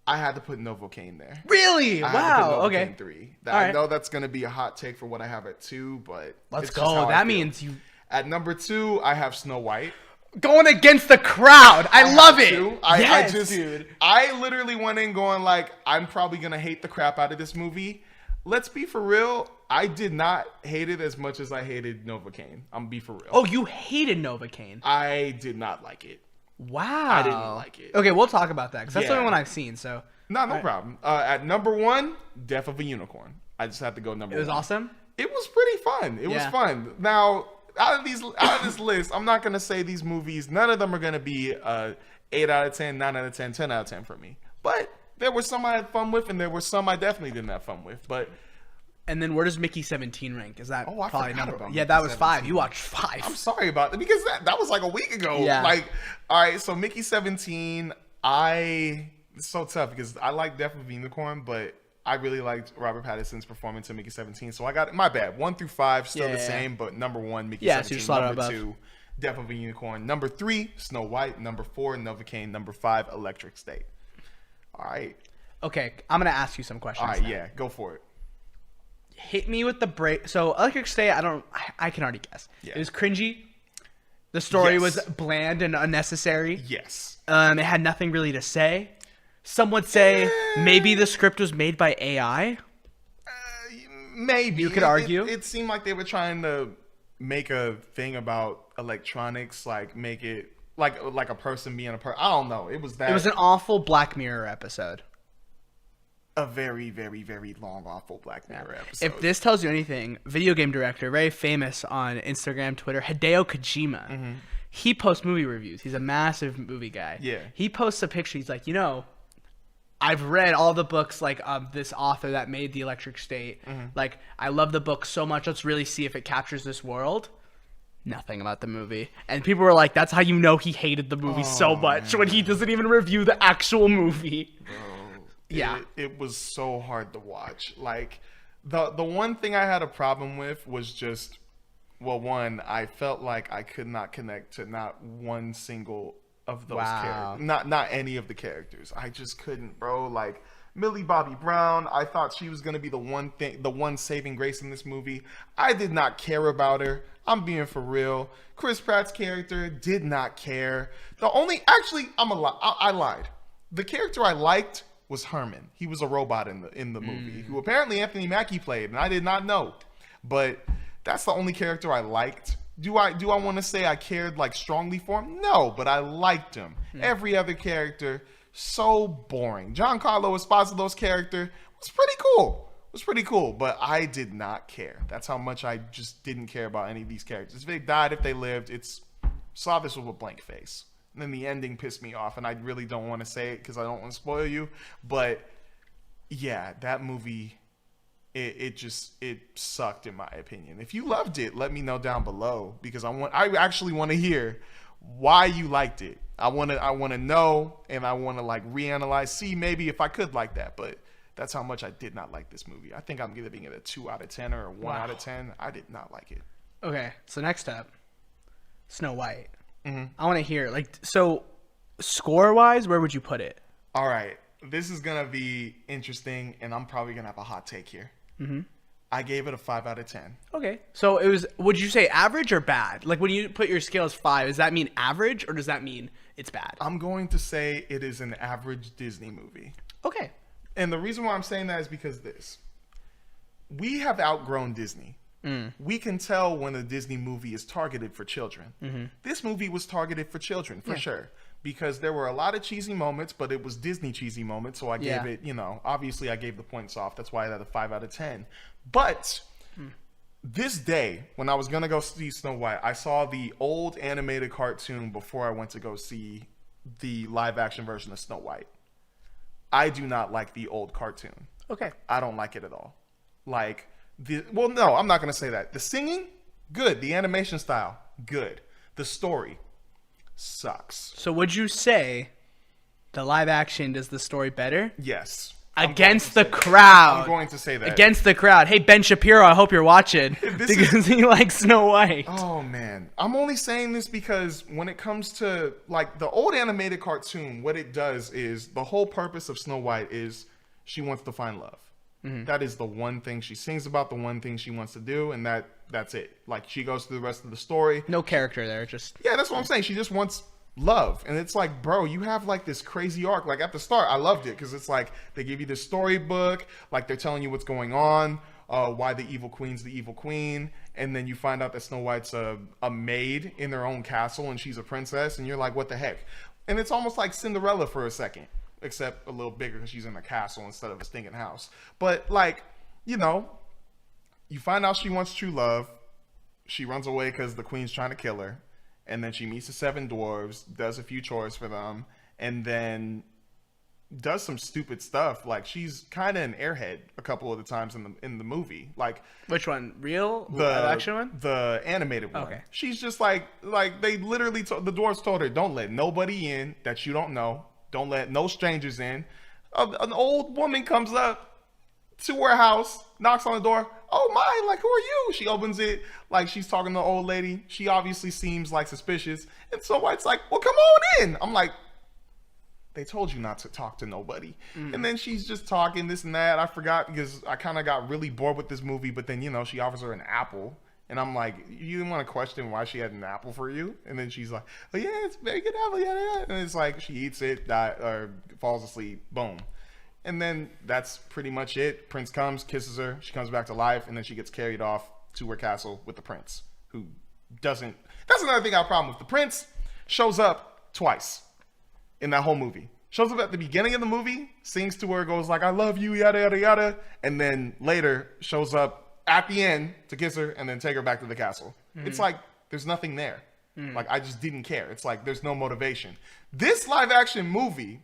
I had to put NOVOCAINE there. really, I had to wow, put okay. NOVOCAINE 3. All I right. know that's going to be a hot take for what I have at 2, but Let's it's just how go. I That feel. means you At number 2, I have Snow White. going against the crowd. I love it. Yes, dude. I literally went in going like, I'm probably gonna hate the crap out of this movie. Let's be for real. I did not hate it as much as I hated NOVOCAINE. I'm gonna be for real. Oh, you hated NOVOCAINE. I did not like it. Wow. I didn't like it. Okay, we'll talk about that because that's the Yeah. only one I've seen. So No problem. At number 1, Death of a Unicorn. I just had to go number 1. it was awesome. It was pretty fun. It was Yeah. fun. Now, out of this list, I'm not gonna say these movies. None of them are gonna be 8 out of 10, 9 out of 10, 10 out of 10 for me. But there were some I had fun with, and there were some I definitely didn't have fun with. But And then where does Mickey 17 rank? Is that Oh, I probably forgot number? about Yeah, Mickey that was 5. 17. You watched 5. I'm sorry about that because that was like a week ago. Yeah. Like, all right, so Mickey 17, it's so tough because I like Death of a Unicorn, but I really liked Robert Pattinson's performance in Mickey 17. So I got my bad. 1 through 5 still the Yeah. same, but number 1, Mickey Yeah, so 17. you slot it Number above. 2, Death of a Unicorn. Number 3, Snow White. Number 4, NOVOCAINE. Number 5, Electric State. All right. Okay, I'm gonna ask you some questions. All right, now. yeah, go for it. Hit me with the break. So Electric State, I can already guess. Yeah. It was cringy. The story Yes. was bland and unnecessary. Yes. It had nothing really to say. Some would say maybe the script was made by AI. Maybe. You could argue. It seemed like they were trying to make a thing about electronics, like make it like a person being a person. I don't know. It was that. It was an awful Black Mirror episode. a very, very, very long, awful Black Mirror episode. If this tells you anything, video game director, very famous on Instagram, Twitter, Hideo Kojima. Mm-hmm. He posts movie reviews. He's a massive movie guy. Yeah. He posts a picture. He's like, I've read all the books of this author that made The Electric State. Mm-hmm. Like, I love the book so much. Let's really see if it captures this world. Nothing about the movie. And people were like, that's how you know he hated the movie so much when he doesn't even review the actual movie. Yeah. It was so hard to watch. Like, the one thing I had a problem with was just, well, one, I felt like I could not connect to not one single of those characters. Not any of the characters. I just couldn't, bro. Like, Millie Bobby Brown, I thought she was going to be the one saving grace in this movie. I did not care about her. I'm being for real. Chris Pratt's character, did not care. I lied. The character I liked was Herman. He was a robot in the movie, who apparently Anthony Mackie played, and I did not know. But that's the only character I liked. Do I want to say I cared like strongly for him? No, but I liked him. Every other character, so boring. Giancarlo Esposito's character was pretty cool, but I did not care. That's how much I just didn't care about any of these characters. If they died, if they lived, saw this with a blank face. And then the ending pissed me off, and I really don't want to say it because I don't want to spoil you. But yeah, that movie, it sucked in my opinion. If you loved it, let me know down below because I actually want to hear why you liked it. I want to know, and I want to like reanalyze, see maybe if I could like that. But that's how much I did not like this movie. I think I'm giving it a 2 out of 10 or a 1 out of 10. I did not like it. Okay, so next up, Snow White. Mm-hmm. I want to hear, so score-wise, where would you put it? All right, this is going to be interesting, and I'm probably going to have a hot take here. Mm-hmm. I gave it a 5 out of 10. Okay, so it was, would you say average or bad? Like, when you put your scale as 5, does that mean average, or does that mean it's bad? I'm going to say it is an average Disney movie. Okay. And the reason why I'm saying that is because we have outgrown Disney. we can tell when a Disney movie is targeted for children. This movie was targeted for children, for sure. Because there were a lot of cheesy moments, but it was Disney cheesy moments. So I gave it, you know, obviously I gave the points off. That's why I had a 5 out of 10. But this day, when I was going to go see Snow White, I saw the old animated cartoon before I went to go see the live action version of Snow White. I do not like the old cartoon. Okay. I don't like it at all. Like, well, no, I'm not going to say that. The singing, good. The animation style, good. The story sucks. So would you say the live action does the story better? Yes. Against the crowd. I'm going to say that. Against the crowd. Hey, Ben Shapiro, I hope you're watching. Because he likes Snow White. Oh, man. I'm only saying this because when it comes to, like, the old animated cartoon, what it does is the whole purpose of Snow White is she wants to find love. That is the one thing she sings about, the one thing she wants to do, and that's it. Like, she goes through the rest of the story. No character there, just... Yeah, that's what I'm saying. She just wants love. And it's like, bro, you have, like, this crazy arc. Like, at the start, I loved it, because it's like, they give you this storybook, like, they're telling you what's going on, why the evil queen's the evil queen, and then you find out that Snow White's a maid in their own castle, and she's a princess, and you're like, what the heck? And it's almost like Cinderella for a second. Except a little bigger because she's in a castle instead of a stinking house. But, like, you know, you find out she wants true love. She runs away because the queen's trying to kill her. And then she meets the 7 dwarves, does a few chores for them, and then does some stupid stuff. Like, she's kind of an airhead a couple of the times in the movie. Like, which one? Real? The action one? The animated one. Okay. She's just like they literally the dwarves told her, don't let nobody in that you don't know. Don't let no strangers in. An old woman comes up to her house, knocks on the door. Oh my, like, who are you? She opens it, like she's talking to the old lady. She obviously seems like suspicious. And so White's like, well, come on in. I'm like, they told you not to talk to nobody. And then she's just talking this and that. I forgot because I kind of got really bored with this movie. But then, you know, she offers her an apple. And I'm like, you didn't want to question why she had an apple for you? And then she's like, oh, yeah, it's a very good apple. Yeah. And it's like she eats it, or falls asleep, boom. And then that's pretty much it. Prince comes, kisses her. She comes back to life. And then she gets carried off to her castle with the prince, who doesn't. That's another thing I have a problem with. The prince shows up twice in that whole movie. Shows up at the beginning of the movie, sings to her, goes like, I love you, yada, yada, yada. And then later shows up at the end to kiss her and then take her back to the castle. It's like there's nothing there. Like, I just didn't care. It's like there's no motivation. This live action movie,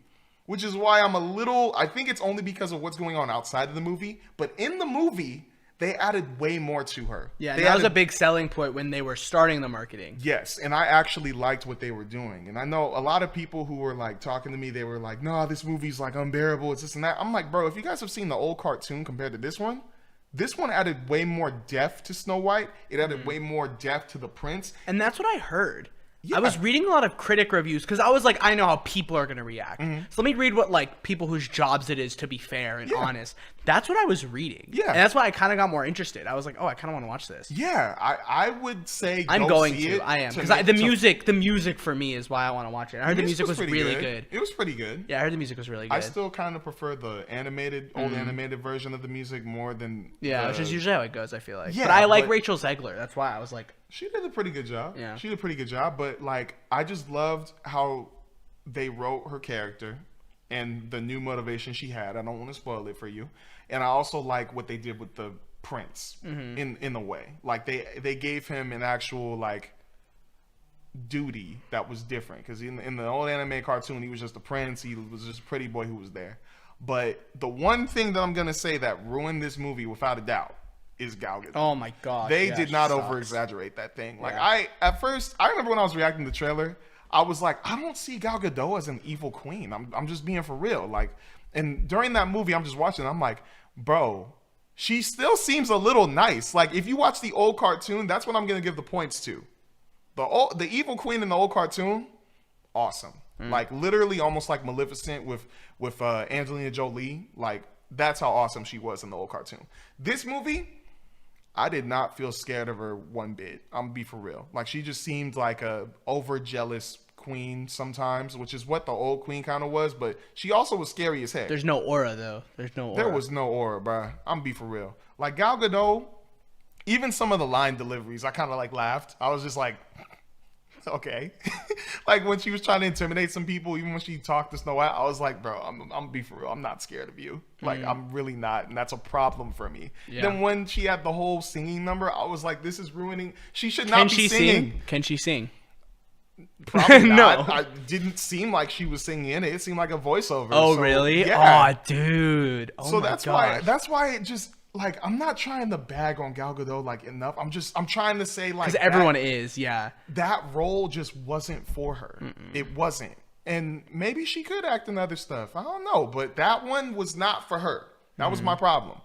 which is why I'm a little, I think it's only because of what's going on outside of the movie, but in the movie they added way more to her. Yeah, that was a big selling point when they were starting the marketing. Yes, and I actually liked what they were doing. And I know a lot of people who were like talking to me, they were like, no, this movie's like unbearable, it's this and that. I'm like, bro, if you guys have seen the old cartoon compared to this one added way more depth to Snow White. It added way more depth to the prince. And that's what I heard. Yeah. I was reading a lot of critic reviews because I was like, I know how people are going to react. So let me read what, like, people whose jobs it is to be fair and honest. That's what I was reading. Yeah. And that's why I kind of got more interested. I was like, oh, I kind of want to watch this. Yeah. I would say I'm going to. I am. Because the music for me is why I want to watch it. I heard the music was really good. It was pretty good. Yeah, I heard the music was really good. I still kind of prefer the old animated version of the music more than which is usually how it goes, I feel like. Yeah, but I like Rachel Zegler. That's why I was like... She did a pretty good job. Yeah. She did a pretty good job, but, like, I just loved how they wrote her character and the new motivation she had. I don't want to spoil it for you. And I also like what they did with the prince in a way. Like, they gave him an actual, like, duty that was different. Because in the old anime cartoon, he was just a prince. He was just a pretty boy who was there. But the one thing that I'm going to say that ruined this movie, without a doubt, is Gal Gadot. Oh my god. They did not over-exaggerate that thing. Like, at first, I remember when I was reacting to the trailer, I was like, I don't see Gal Gadot as an evil queen. I'm just being for real. Like, and during that movie, I'm just watching, I'm like, bro, she still seems a little nice. Like, if you watch the old cartoon, that's what I'm going to give the points to. The evil queen in the old cartoon, awesome. Like, literally almost like Maleficent with Angelina Jolie. Like, that's how awesome she was in the old cartoon. This movie, I did not feel scared of her one bit. I'm gonna be for real. Like, she just seemed like a over jealous queen sometimes, which is what the old queen kind of was, but she also was scary as heck. There's no aura though. There's no aura. There was no aura, bro. I'm gonna be for real. Like, Gal Gadot, even some of the line deliveries, I kind of like laughed. I was just like, okay. Like when she was trying to intimidate some people, even when she talked to Snow White, I was like, bro, I'm gonna be for real. I'm not scared of you. Like I'm really not, and that's a problem for me. Yeah. Then when she had the whole singing number, I was like, this is ruining. She should not be singing. Can she sing? Probably No. not. I didn't seem like she was singing in it. It seemed like a voiceover. Oh, so, really? Yeah. Oh, dude. Oh, So my that's gosh. why it just like I'm not trying to bag on Gal Gadot like enough. I'm trying to say like Because everyone is, yeah. that role just wasn't for her. It wasn't. And maybe she could act in other stuff. I don't know, but that one was not for her. That was my problem.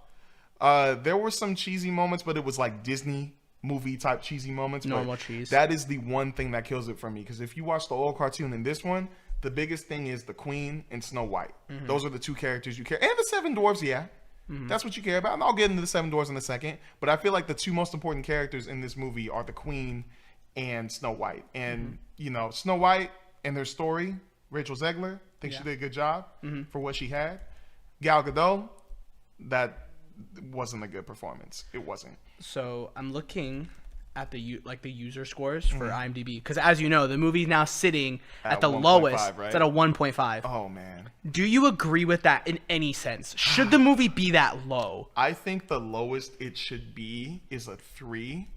There were some cheesy moments, but it was like Disney movie type cheesy moments. Normal cheese. That is the one thing that kills it for me. Because if you watch the old cartoon and this one, the biggest thing is the Queen and Snow White. Those are the two characters you care. And the Seven Dwarfs, yeah. That's what you care about. And I'll get into the Seven Dwarfs in a second. But I feel like the two most important characters in this movie are the Queen and Snow White. And, you know, Snow White and their story, Rachel Zegler, I think she did a good job for what she had. Gal Gadot, that wasn't a good performance. It wasn't. So I'm looking at the user scores for IMDb because, as you know, the movie's now sitting at the 1.5, lowest. right? It's at a 1.5. Oh, man. Do you agree with that in any sense? Should the movie be that low? I think the lowest it should be is a 3.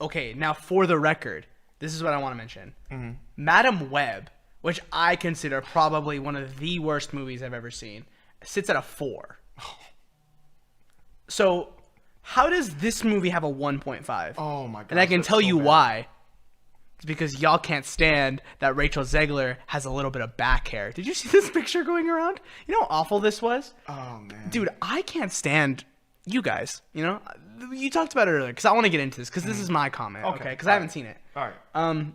Okay, now for the record, this is what I want to mention. Madam Web, which I consider probably one of the worst movies I've ever seen, sits at a 4. So how does this movie have a 1.5? Oh, my God. And I can tell you why. It's because y'all can't stand that Rachel Zegler has a little bit of back hair. Did you see this picture going around? You know how awful this was? Oh, man. Dude, I can't stand you guys. You know? You talked about it earlier because I want to get into this because this is my comment. Okay? Because I haven't seen it. All right.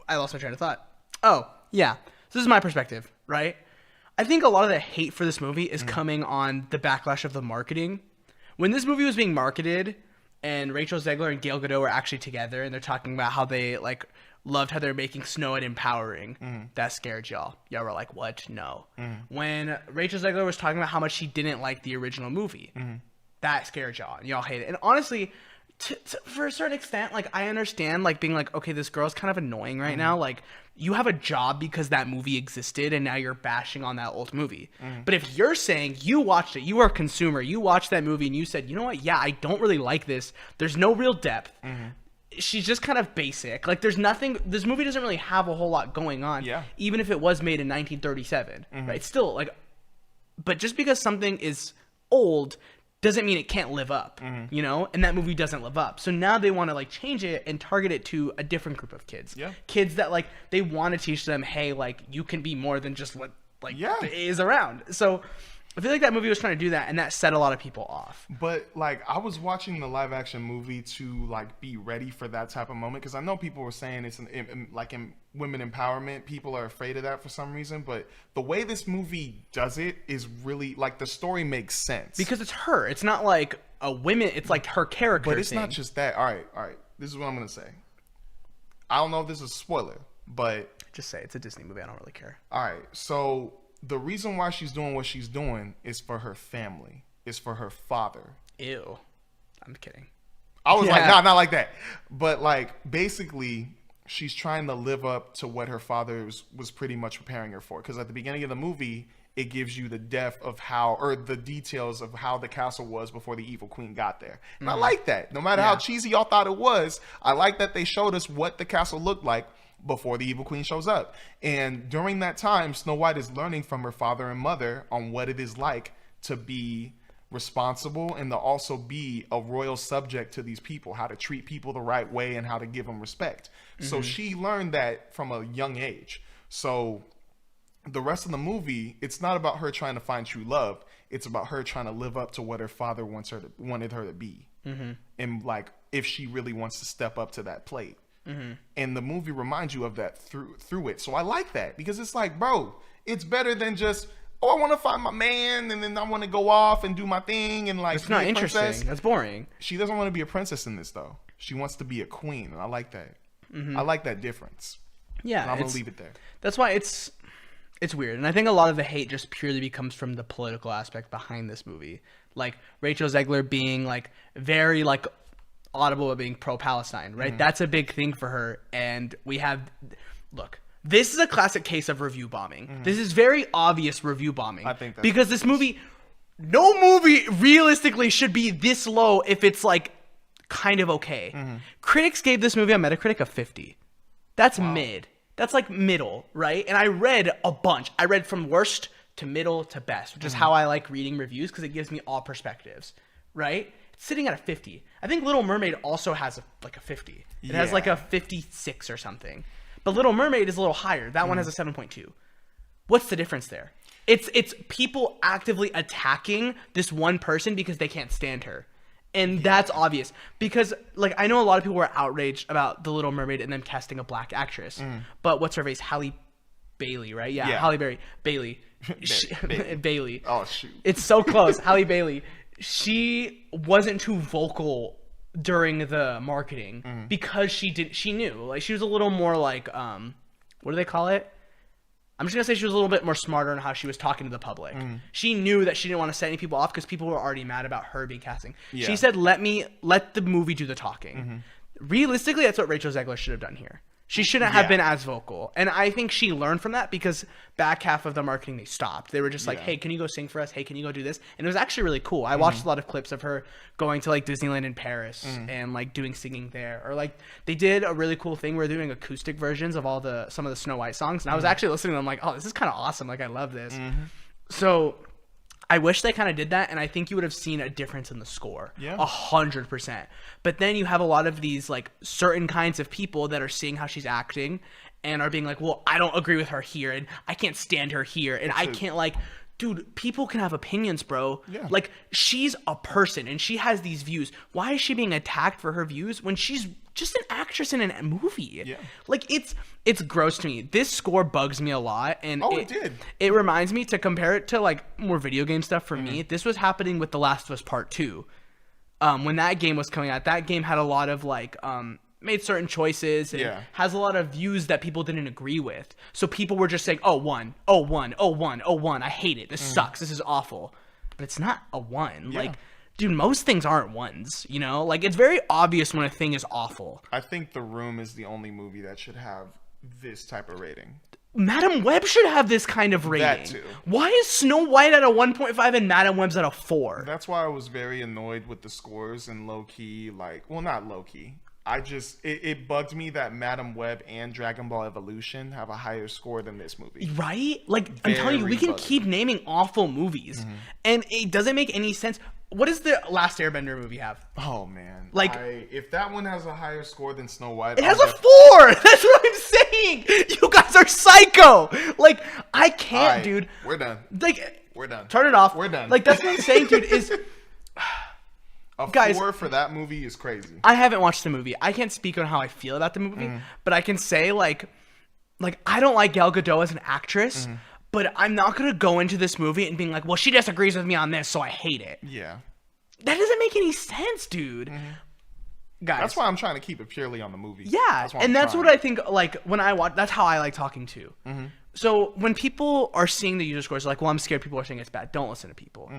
I lost my train of thought. Oh, yeah. So this is my perspective, right? I think a lot of the hate for this movie is coming on the backlash of the marketing. When this movie was being marketed and Rachel Zegler and Gal Gadot were actually together and they're talking about how they like loved how they're making Snow White empowering, that scared y'all. Y'all were like, what? No. When Rachel Zegler was talking about how much she didn't like the original movie, that scared y'all and y'all hate it. And honestly, for a certain extent, like I understand like being like, okay, this girl's kind of annoying right now. Like you have a job because that movie existed and now you're bashing on that old movie. But if you're saying you watched it, you are a consumer, you watched that movie and you said, you know what? Yeah, I don't really like this. There's no real depth. She's just kind of basic. Like there's nothing, this movie doesn't really have a whole lot going on. Yeah. Even if it was made in 1937, right? Still like, but just because something is old doesn't mean it can't live up, you know? And that movie doesn't live up. So now they want to like change it and target it to a different group of kids. Yeah. Kids that like, they want to teach them, hey, like you can be more than just what like Yeah. is around. So I feel like that movie was trying to do that and that set a lot of people off. But like I was watching the live action movie to like be ready for that type of moment because I know people were saying it's in women empowerment. People are afraid of that for some reason, but the way this movie does it is really like the story makes sense Because it's her. It's not like a women. It's like her character. But it's thing. not just that. All right. This is what I'm gonna say. I don't know if this is a spoiler, but Just say it's a Disney movie. I don't really care. all right. So the reason why she's doing what she's doing is for her family. It's for her father. Ew. I'm kidding. I was like, Yeah. nah, not like that. But like, basically, she's trying to live up to what her father was pretty much preparing her for. Because at the beginning of the movie, it gives you the depth of how, or the details of how the castle was before the evil queen got there. And I like that. No matter how cheesy y'all thought it was, I like that they showed us what the castle looked like before the evil queen shows up. And during that time, Snow White is learning from her father and mother on what it is like to be responsible and to also be a royal subject to these people, how to treat people the right way and how to give them respect. So she learned that from a young age. So the rest of the movie, it's not about her trying to find true love. It's about her trying to live up to what her father wanted her to be. And like, if she really wants to step up to that plate. And the movie reminds you of that through it. So I like that because it's like, bro, it's better than just, oh, I want to find my man and then I want to go off and do my thing and like. It's not interesting. That's boring. She doesn't want to be a princess in this though. She wants to be a queen, and I like that. I like that difference. Yeah, and I'm gonna leave it there. That's why it's weird, and I think a lot of the hate just purely becomes from the political aspect behind this movie. like Rachel Zegler being like very like audible about being pro-Palestine, right? That's a big thing for her. And we have, look, this is a classic case of review bombing. This is very obvious review bombing. I think that's because this movie, no movie realistically should be this low if it's like kind of okay. Critics gave this movie on Metacritic a 50. That's mid. That's like middle, right? And I read a bunch. I read from worst to middle to best, which is how I like reading reviews because it gives me all perspectives, right? It's sitting at a 50. I think Little Mermaid also has like a 50. It has like a 56 or something. But Little Mermaid is a little higher. That one has a 7.2. What's the difference there? It's people actively attacking this one person because they can't stand her. And that's obvious because, like, I know a lot of people were outraged about The Little Mermaid and them casting a black actress. But what's her face? Halle Bailey, right? Yeah. Halle Bailey. Bailey. Oh, shoot. It's so close. Halle Bailey. She wasn't too vocal during the marketing because she knew. Like, she was a little more like, what do they call it? I'm just going to say she was a little bit more smarter in how she was talking to the public. She knew that she didn't want to set any people off because people were already mad about her being casting. She said, let the movie do the talking. Realistically, that's what Rachel Zegler should have done here. She shouldn't have been as vocal. And I think she learned from that because back half of the marketing, they stopped. They were just like, hey, can you go sing for us? Hey, can you go do this? And it was actually really cool. I watched a lot of clips of her going to like Disneyland in Paris and like doing singing there. Or like they did a really cool thing where they're doing acoustic versions of some of the Snow White songs. And I was actually listening to them like, oh, this is kind of awesome. Like, I love this. So I wish they kind of did that, and I think you would have seen a difference in the score. 100%. But then you have a lot of these like certain kinds of people that are seeing how she's acting and are being like, well, I don't agree with her here, and I can't stand her here, and I can't like, dude, people can have opinions, bro. Like, she's a person and she has these views. Why is she being attacked for her views when she's just an actress in a movie? Like, it's gross to me. This score bugs me a lot, and it reminds me to compare it to like more video game stuff for me. This was happening with The Last of Us Part 2. When that game was coming out, that game had a lot of like made certain choices and has a lot of views that people didn't agree with. So people were just saying, oh, 1, oh, 1, oh, 1, oh, 1. I hate it. This sucks. This is awful. But it's not a 1. Like, dude, most things aren't 1s, you know? Like, it's very obvious when a thing is awful. I think The Room is the only movie that should have this type of rating. Madam Web should have this kind of rating. That too. Why is Snow White at a 1.5 and Madam Web's at a 4? That's why I was very annoyed with the scores and low-key, like, well, not low-key. It bugged me that Madam Web and Dragon Ball Evolution have a higher score than this movie. Right? Like, I'm telling you, we can keep naming awful movies, and it doesn't make any sense. What does the Last Airbender movie have? Oh, man. Like, if that one has a higher score than Snow White... It has a 4! That's what I'm saying! You guys are psycho! Like, I can't, right, dude. We're done. Like, we're done. Turn it off. We're done. Like, that's what I'm saying, dude, is... Guys, 4 for that movie is crazy. I haven't watched the movie. I can't speak on how I feel about the movie, but I can say, like, I don't like Gal Gadot as an actress, but I'm not going to go into this movie and being like, well, she disagrees with me on this, so I hate it. Yeah. That doesn't make any sense, dude. Guys. That's why I'm trying to keep it purely on the movie. Yeah, that's what I think, like, when I watch, that's how I like talking too. So when people are seeing the user scores, like, well, I'm scared people are saying it's bad. Don't listen to people.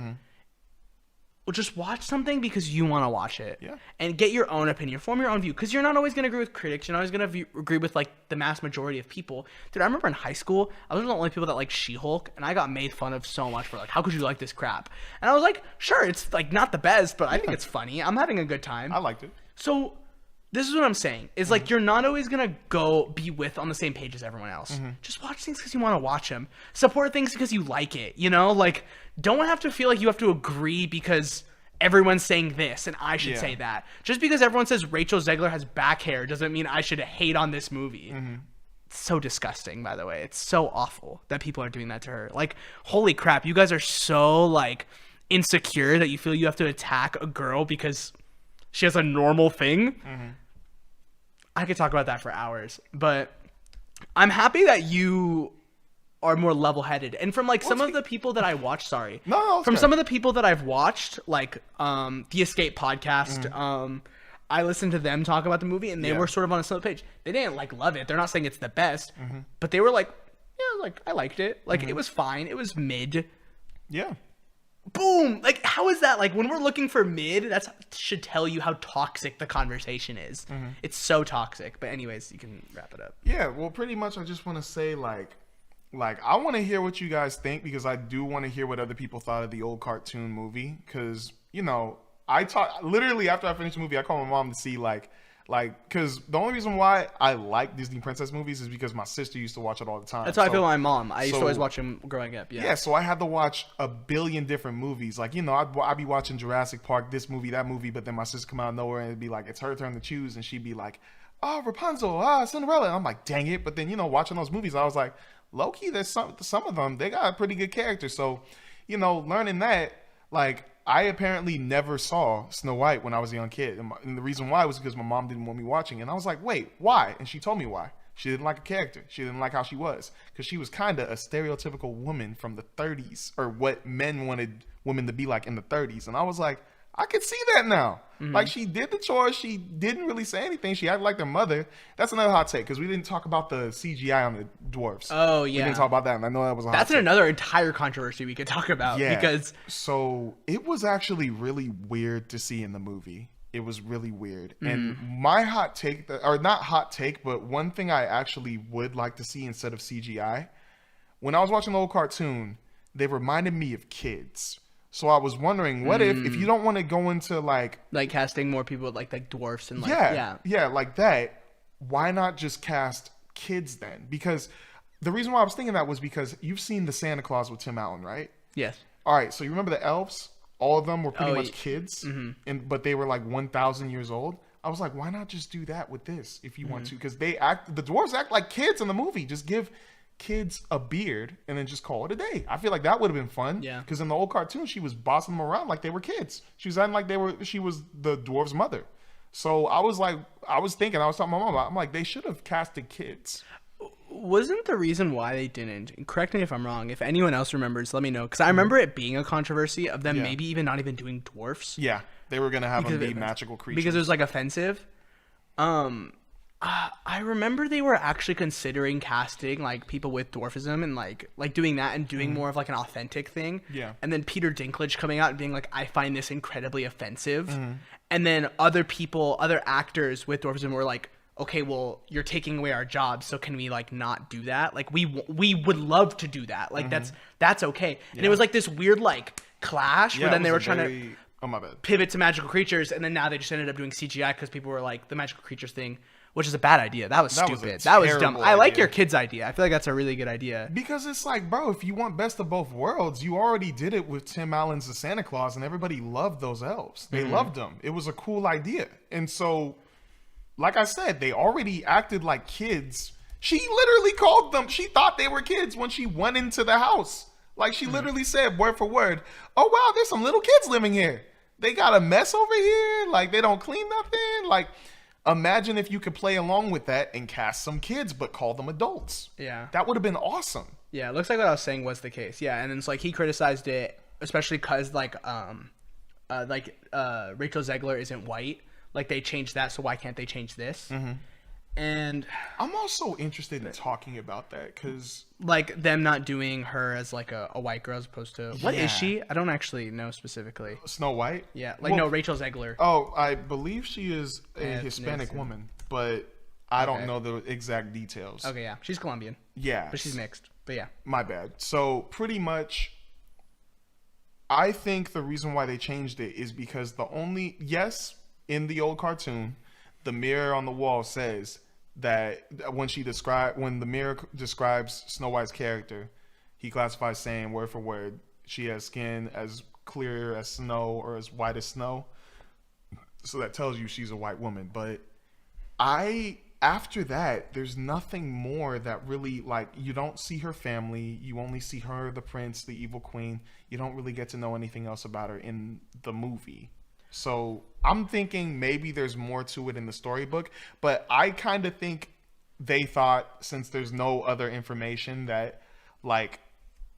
Well, just watch something because you want to watch it. And get your own opinion. Form your own view. Because you're not always going to agree with critics. You're not always going to agree with, like, the mass majority of people. Dude, I remember in high school, I was one of the only people that liked She-Hulk. And I got made fun of so much for, like, how could you like this crap? And I was like, sure, it's, like, not the best, but I think it's funny. I'm having a good time. I liked it. So this is what I'm saying. Is, like, you're not always going to go be on the same page as everyone else. Just watch things because you want to watch them. Support things because you like it, you know? Like, don't have to feel like you have to agree because everyone's saying this and I should say that. Just because everyone says Rachel Zegler has back hair doesn't mean I should hate on this movie. It's so disgusting, by the way. It's so awful that people are doing that to her. Like, holy crap, you guys are so, like, insecure that you feel you have to attack a girl because she has a normal thing. I could talk about that for hours, but I'm happy that you are more level-headed. And from, like, some of the people that I watched, from some of the people that I've watched, like, the Escape podcast, I listened to them talk about the movie, and they were sort of on a similar page. They didn't, like, love it. They're not saying it's the best, but they were like, yeah, like, I liked it. Like, it was fine. It was mid. Yeah. boom. Like, how is that? Like, when we're looking for mid, that should tell you how toxic the conversation is. It's so toxic. But anyways, you can wrap it up. Yeah, well, pretty much I just want to say, like I want to hear what you guys think, because I do want to hear what other people thought of the old cartoon movie. Because, you know, literally after I finished the movie, I called my mom to see, because the only reason why I like Disney princess movies is because my sister used to watch it all the time. That's how I feel with my mom. I used to always watch them growing up. Yeah, so I had to watch a billion different movies. Like, you know, I'd be watching Jurassic Park, this movie, that movie, but then my sister come out of nowhere and it'd be like, it's her turn to choose, and she'd be like, oh, Rapunzel, Cinderella. And I'm like, dang it. But then, you know, watching those movies, I was like, low-key, there's some of them, they got a pretty good character. So, you know, learning that, like, I apparently never saw Snow White when I was a young kid. And the reason why was because my mom didn't want me watching it. And I was like, wait, why? And she told me why. She didn't like a character. She didn't like how she was. Because she was kind of a stereotypical woman from the 30s, or what men wanted women to be like in the 30s. And I was like, I could see that now. Like, she did the chores. She didn't really say anything. She acted like their mother. That's another hot take, because we didn't talk about the CGI on the dwarves. Oh, yeah. We didn't talk about that, and I know that was a hot That's take. another entire controversy we could talk about. Yeah. Because So it was actually really weird to see in the movie. It was really weird. And my hot take, or not hot take, but one thing I actually would like to see instead of CGI, when I was watching the old cartoon, they reminded me of kids. So I was wondering, what if you don't want to go into like casting more people with like dwarfs and like yeah, like that, why not just cast kids then? Because the reason why I was thinking that was because you've seen the Santa Claus with Tim Allen, right? Yes. All right, so you remember the elves? All of them were pretty much kids, but they were like 1,000 years old. I was like, why not just do that with this if you want to? Because the dwarves act like kids in the movie. Just give kids a beard and then just call it a day. I feel like that would have been fun. Yeah. Because in the old cartoon, she was bossing them around like they were kids. She was acting like she was the dwarves' mother. So I was talking to my mom about, I'm like, they should have casted kids. Wasn't the reason why they didn't, correct me if I'm wrong, if anyone else remembers, let me know, because I remember it being a controversy of them maybe even not even doing dwarfs. Yeah, they were gonna have them be magical creatures because it was like offensive. I remember they were actually considering casting like people with dwarfism and like doing that and doing more of like an authentic thing. Yeah. And then Peter Dinklage coming out and being like, I find this incredibly offensive. And then other actors with dwarfism were like, okay, well, you're taking away our jobs, so can we like not do that? Like we would love to do that. Like that's okay. And it was like this weird like clash where then they were trying to pivot to magical creatures, and then now they just ended up doing CGI because people were like, the magical creatures thing, which is a bad idea. That was stupid. That was dumb. I like your kid's idea. I feel like that's a really good idea. Because it's like, bro, if you want best of both worlds, you already did it with Tim Allen's The Santa Claus, and everybody loved those elves. They loved them. It was a cool idea. And so, like I said, they already acted like kids. She literally called them. She thought they were kids when she went into the house. Like, she literally said, word for word, oh, wow, there's some little kids living here. They got a mess over here. Like, they don't clean nothing. Like, imagine if you could play along with that and cast some kids, but call them adults. Yeah. That would have been awesome. Yeah, it looks like what I was saying was the case. Yeah, and it's like he criticized it, especially because Rachel Zegler isn't white. Like, they changed that, so why can't they change this? And I'm also interested in talking about that because, like, them not doing her as like a white girl as opposed to what is she? I don't actually know specifically. Snow White? Yeah, like no, Rachel Zegler. Oh, I believe she is a Hispanic woman, but I don't know the exact details. Okay, yeah, she's Colombian. Yeah, but she's mixed. But yeah, my bad. So pretty much, I think the reason why they changed it is because in the old cartoon, the mirror on the wall says that when the mirror describes Snow White's character, he classifies saying word for word, she has skin as clear as snow or as white as snow. So that tells you she's a white woman. But after that, there's nothing more that really, like, you don't see her family. You only see her, the prince, the evil queen. You don't really get to know anything else about her in the movie. So I'm thinking maybe there's more to it in the storybook, but I kind of think they thought, since there's no other information that like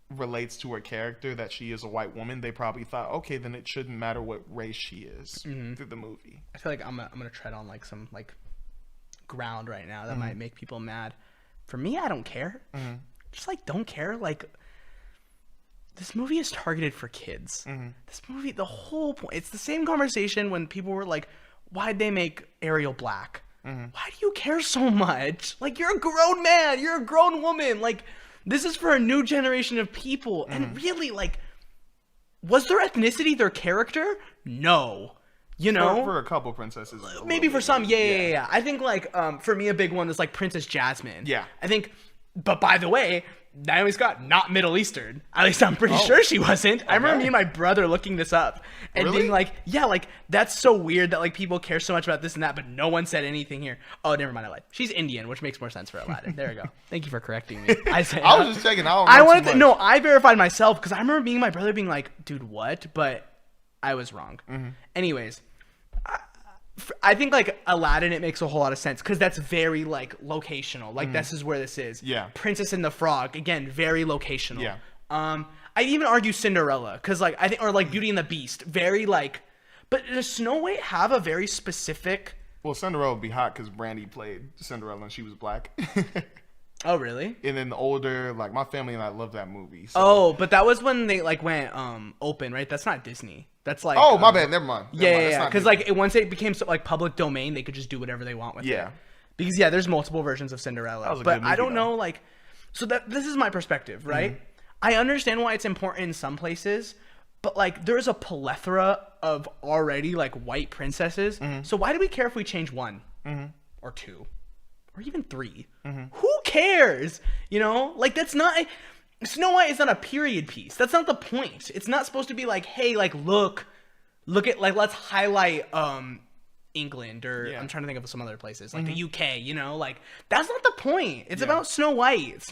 relates to her character, that she is a white woman, they probably thought, okay, then it shouldn't matter what race she is through the movie. I feel like I'm gonna tread on like some like ground right now that might make people mad. For me, I don't care. Just like don't care. Like, this movie is targeted for kids. This movie, the whole point, it's the same conversation when people were like, why'd they make Ariel black? Why do you care so much? Like, you're a grown man, you're a grown woman. Like, this is for a new generation of people. And really, like, was their ethnicity their character? No. You know? For a couple princesses. Maybe for some, yeah. I think, like, for me, a big one is, like, Princess Jasmine. Yeah. I think, but by the way, Naomi Scott, not Middle Eastern. At least I'm pretty sure she wasn't. I remember me and my brother looking this up and being like, yeah, like, that's so weird that, like, people care so much about this and that, but no one said anything here. Oh, never mind, I lied. She's Indian, which makes more sense for Aladdin. There we go. Thank you for correcting me. I was just checking. I verified myself because I remember me and my brother being like, dude, what? But I was wrong. Anyways, I think, like, Aladdin, it makes a whole lot of sense because that's very, like, locational. Like, this is where this is. Yeah. Princess and the Frog, again, very locational. Yeah. I'd even argue Cinderella because, like, I think, or, like, Beauty and the Beast, very, like, but does Snow White have a very specific? Well, Cinderella would be hot because Brandy played Cinderella and she was black. Oh, really? And then the older, like, my family and I love that movie. So. Oh, but that was when they, like, went open, right? That's not Disney. That's like, oh, my bad. Never mind. Yeah. Because, like, once it became like public domain, they could just do whatever they want with it. Because there's multiple versions of Cinderella. But I don't know, like, so this is my perspective, right? I understand why it's important in some places, but, like, there's a plethora of already, like, white princesses. So why do we care if we change one or two or even three? Who cares? You know, like, that's not. Snow White is not a period piece. That's not the point. It's not supposed to be like, hey, like, look at, like, let's highlight England or I'm trying to think of some other places like the UK, you know, like, that's not the point. It's about Snow White.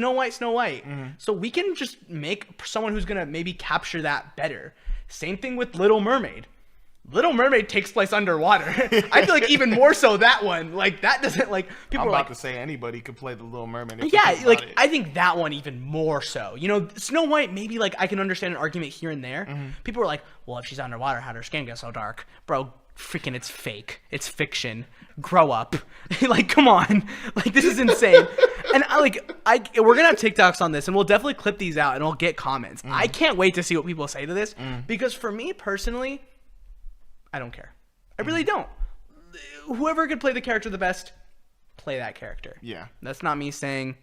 So we can just make someone who's gonna maybe capture that better. Same thing with Little Mermaid. Little Mermaid takes place underwater. I feel like even more so that one. Like, that doesn't, like, people I'm are about like, to say anybody could play the Little Mermaid. Yeah, like, I think that one even more so. You know, Snow White, maybe, like, I can understand an argument here and there. People are like, well, if she's underwater, how'd her skin get so dark? Bro, freaking, it's fake. It's fiction. Grow up. Like, come on. Like, this is insane. And we're gonna have TikToks on this, and we'll definitely clip these out, and we'll get comments. I can't wait to see what people say to this, because for me personally, I don't care. I really don't. Whoever could play the character the best, play that character. Yeah. That's not me saying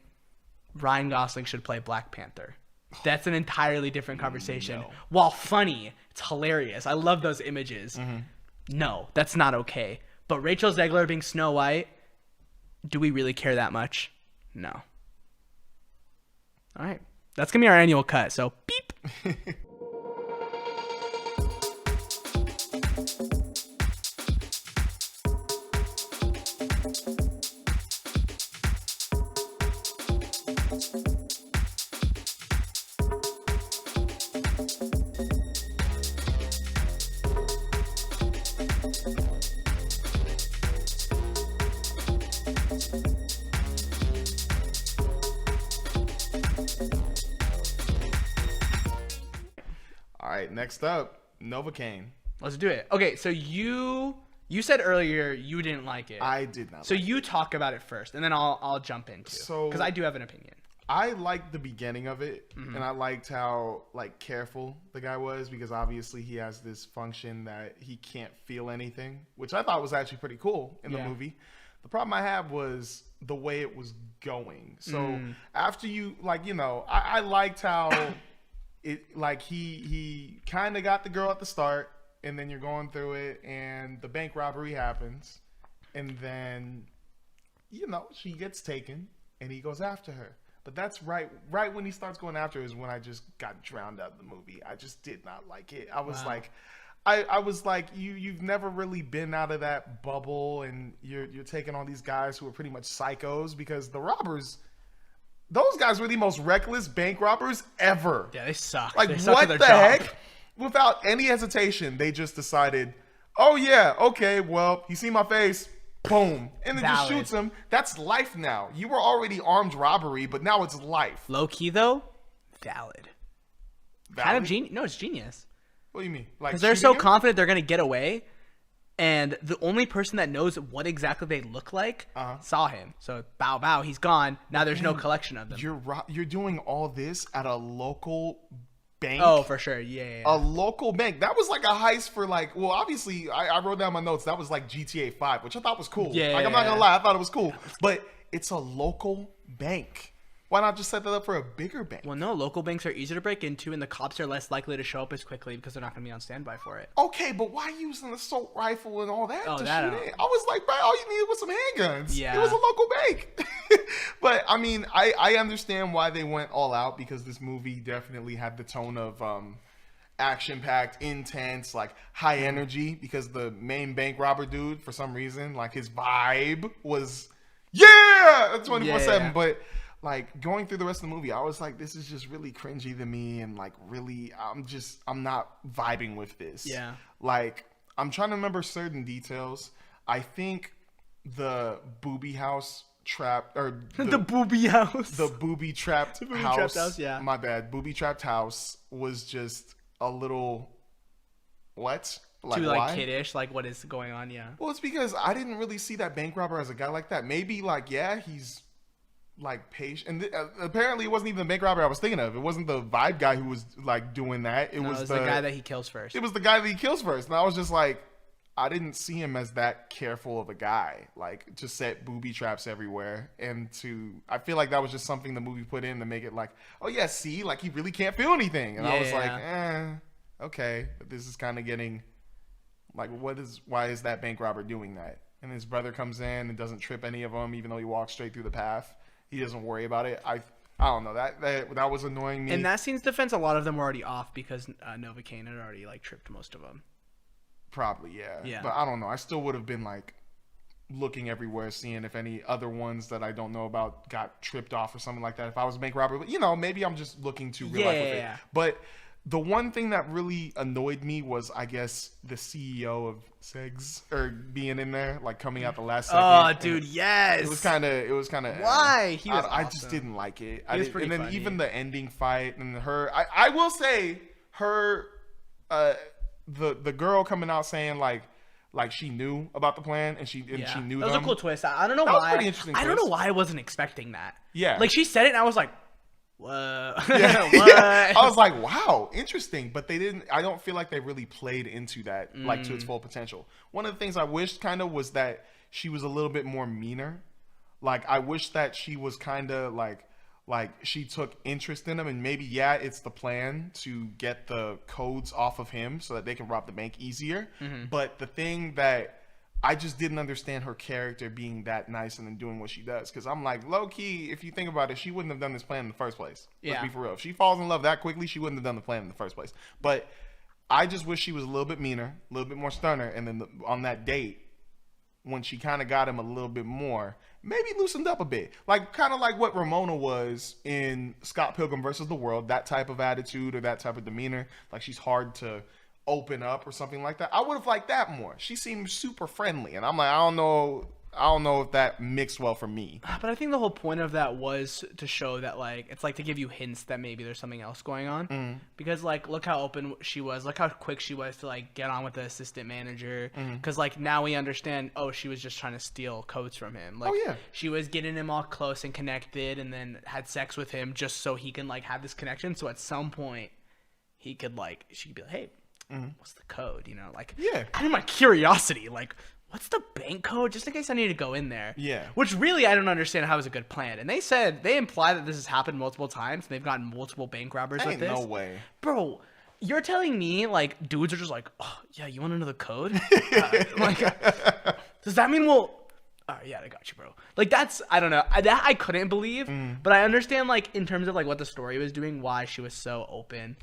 Ryan Gosling should play Black Panther. That's an entirely different conversation. No. While funny, it's hilarious. I love those images. No, that's not okay. But Rachel Zegler being Snow White, do we really care that much? No. All right. That's going to be our annual cut. So, beep. Next up, NOVOCAINE. Let's do it. Okay, so you said earlier you didn't like it. I did not. So you talk about it first, and then I'll jump in too. So because I do have an opinion. I liked the beginning of it, and I liked how, like, careful the guy was, because obviously he has this function that he can't feel anything, which I thought was actually pretty cool in the movie. The problem I had was the way it was going. So after you, like, you know, I liked how it, like, he kind of got the girl at the start, and then you're going through it, and the bank robbery happens, and then, you know, she gets taken, and he goes after her. But that's right when he starts going after her is when I just got drowned out of the movie. I just did not like it. I was like, I was like, you've never really been out of that bubble, and you're taking on these guys who are pretty much psychos, because the robbers, those guys were the most reckless bank robbers ever. Yeah, they suck. Like, they suck what at their the job. heck? Without any hesitation, they just decided, oh yeah, okay, well, you see my face, boom, and then just shoots him. That's life now. You were already armed robbery, but now it's life. Low key though, valid. Kind of genius. No, it's genius. What do you mean? Like, because they're so confident they're gonna get away, and the only person that knows what exactly they look like saw him. So bow bow, he's gone. Now there's no collection of them. You're doing all this at a local bank. Oh, for sure. Yeah. A local bank. That was like a heist for like, well, obviously, I wrote down my notes. That was like GTA 5, which I thought was cool. Yeah. Like, I'm not going to lie. I thought it was cool. But it's a local bank. Why not just set that up for a bigger bank? Well, no, local banks are easier to break into, and the cops are less likely to show up as quickly because they're not going to be on standby for it. Okay, but why using an assault rifle and all that to shoot in? I was like, bro, all you needed was some handguns. Yeah. It was a local bank. But, I mean, I understand why they went all out, because this movie definitely had the tone of action-packed, intense, like, high energy, because the main bank robber dude, for some reason, like, his vibe was, 24/7, Yeah. But... like, going through the rest of the movie, I was like, this is just really cringy to me, and like, really, I'm not vibing with this. Yeah. Like, I'm trying to remember certain details. I think the booby house trap, or The booby house. the booby trapped house. trapped house, yeah. My bad. Booby trapped house was just a little, what? Like, Too, like, why? kiddish, like, what is going on, yeah. Well, it's because I didn't really see that bank robber as a guy like that. Maybe, like, yeah, he's like patient, and apparently it wasn't even the bank robber I was thinking of. It wasn't the vibe guy who was like doing that. It was the guy that he kills first. It was the guy that he kills first, and I was just like, I didn't see him as that careful of a guy, like to set booby traps everywhere, and I feel like that was just something the movie put in to make it like, oh yeah, see, like he really can't feel anything, and I was like, okay, but this is kind of getting like, why is that bank robber doing that? And his brother comes in and doesn't trip any of them, even though he walks straight through the path. He doesn't worry about it. I don't know. That was annoying me. In that scene's defense, a lot of them were already off because NOVOCAINE had already like tripped most of them. Probably, yeah. Yeah. But I don't know. I still would have been like looking everywhere, seeing if any other ones that I don't know about got tripped off or something like that. If I was a bank robber, but maybe I'm just looking too real life with it. But the one thing that really annoyed me was, I guess, the CEO of SEGS being in there, like coming out the last second. Oh, dude, yes. It was kind of. Why? He was I just didn't like it. He was pretty and then funny. even the ending fight and I will say her, the girl coming out saying like she knew about the plan and she knew that was them. a cool twist. I don't know That was a why. pretty interesting I don't know twist. why I wasn't expecting that. Yeah. Like she said it and I was like, whoa. Yeah. What? I was like, wow, interesting. But I don't feel like they really played into that, like, to its full potential. One of the things I wished kind of was that she was a little bit more meaner. Like, I wish that she was kind of like she took interest in him, and maybe, it's the plan to get the codes off of him so that they can rob the bank easier. Mm-hmm. But the thing that I just didn't understand her character being that nice and then doing what she does. Because I'm like, low key, if you think about it, she wouldn't have done this plan in the first place. Let's be for real. If she falls in love that quickly, she wouldn't have done the plan in the first place. But I just wish she was a little bit meaner, a little bit more sterner. And then on that date, when she kind of got him a little bit more, maybe loosened up a bit. Like, kind of like what Ramona was in Scott Pilgrim versus the World. That type of attitude or that type of demeanor. Like, she's hard to open up or something like that. I would have liked that more. She seemed super friendly, and I'm like, I don't know if that mixed well for me. But I think the whole point of that was to show that, like, it's like to give you hints that maybe there's something else going on. Because, like, look how open she was. Look how quick she was to, like, get on with the assistant manager. Because, like, now we understand, she was just trying to steal codes from him. Like, she was getting him all close and connected and then had sex with him just so he can, like, have this connection. So at some point, she could be like, hey, what's the code? Like, out of my curiosity, like, what's the bank code? Just in case I need to go in there. Yeah. Which really I don't understand how is a good plan. And they imply that this has happened multiple times and they've gotten multiple bank robbers with this. No way. Bro, you're telling me, like, dudes are just like, oh, yeah, you want to know the code? Does that mean we'll... Oh, yeah, I got you, bro. Like, that's... I don't know. That I couldn't believe. But I understand, like, in terms of, like, what the story was doing, why she was so open.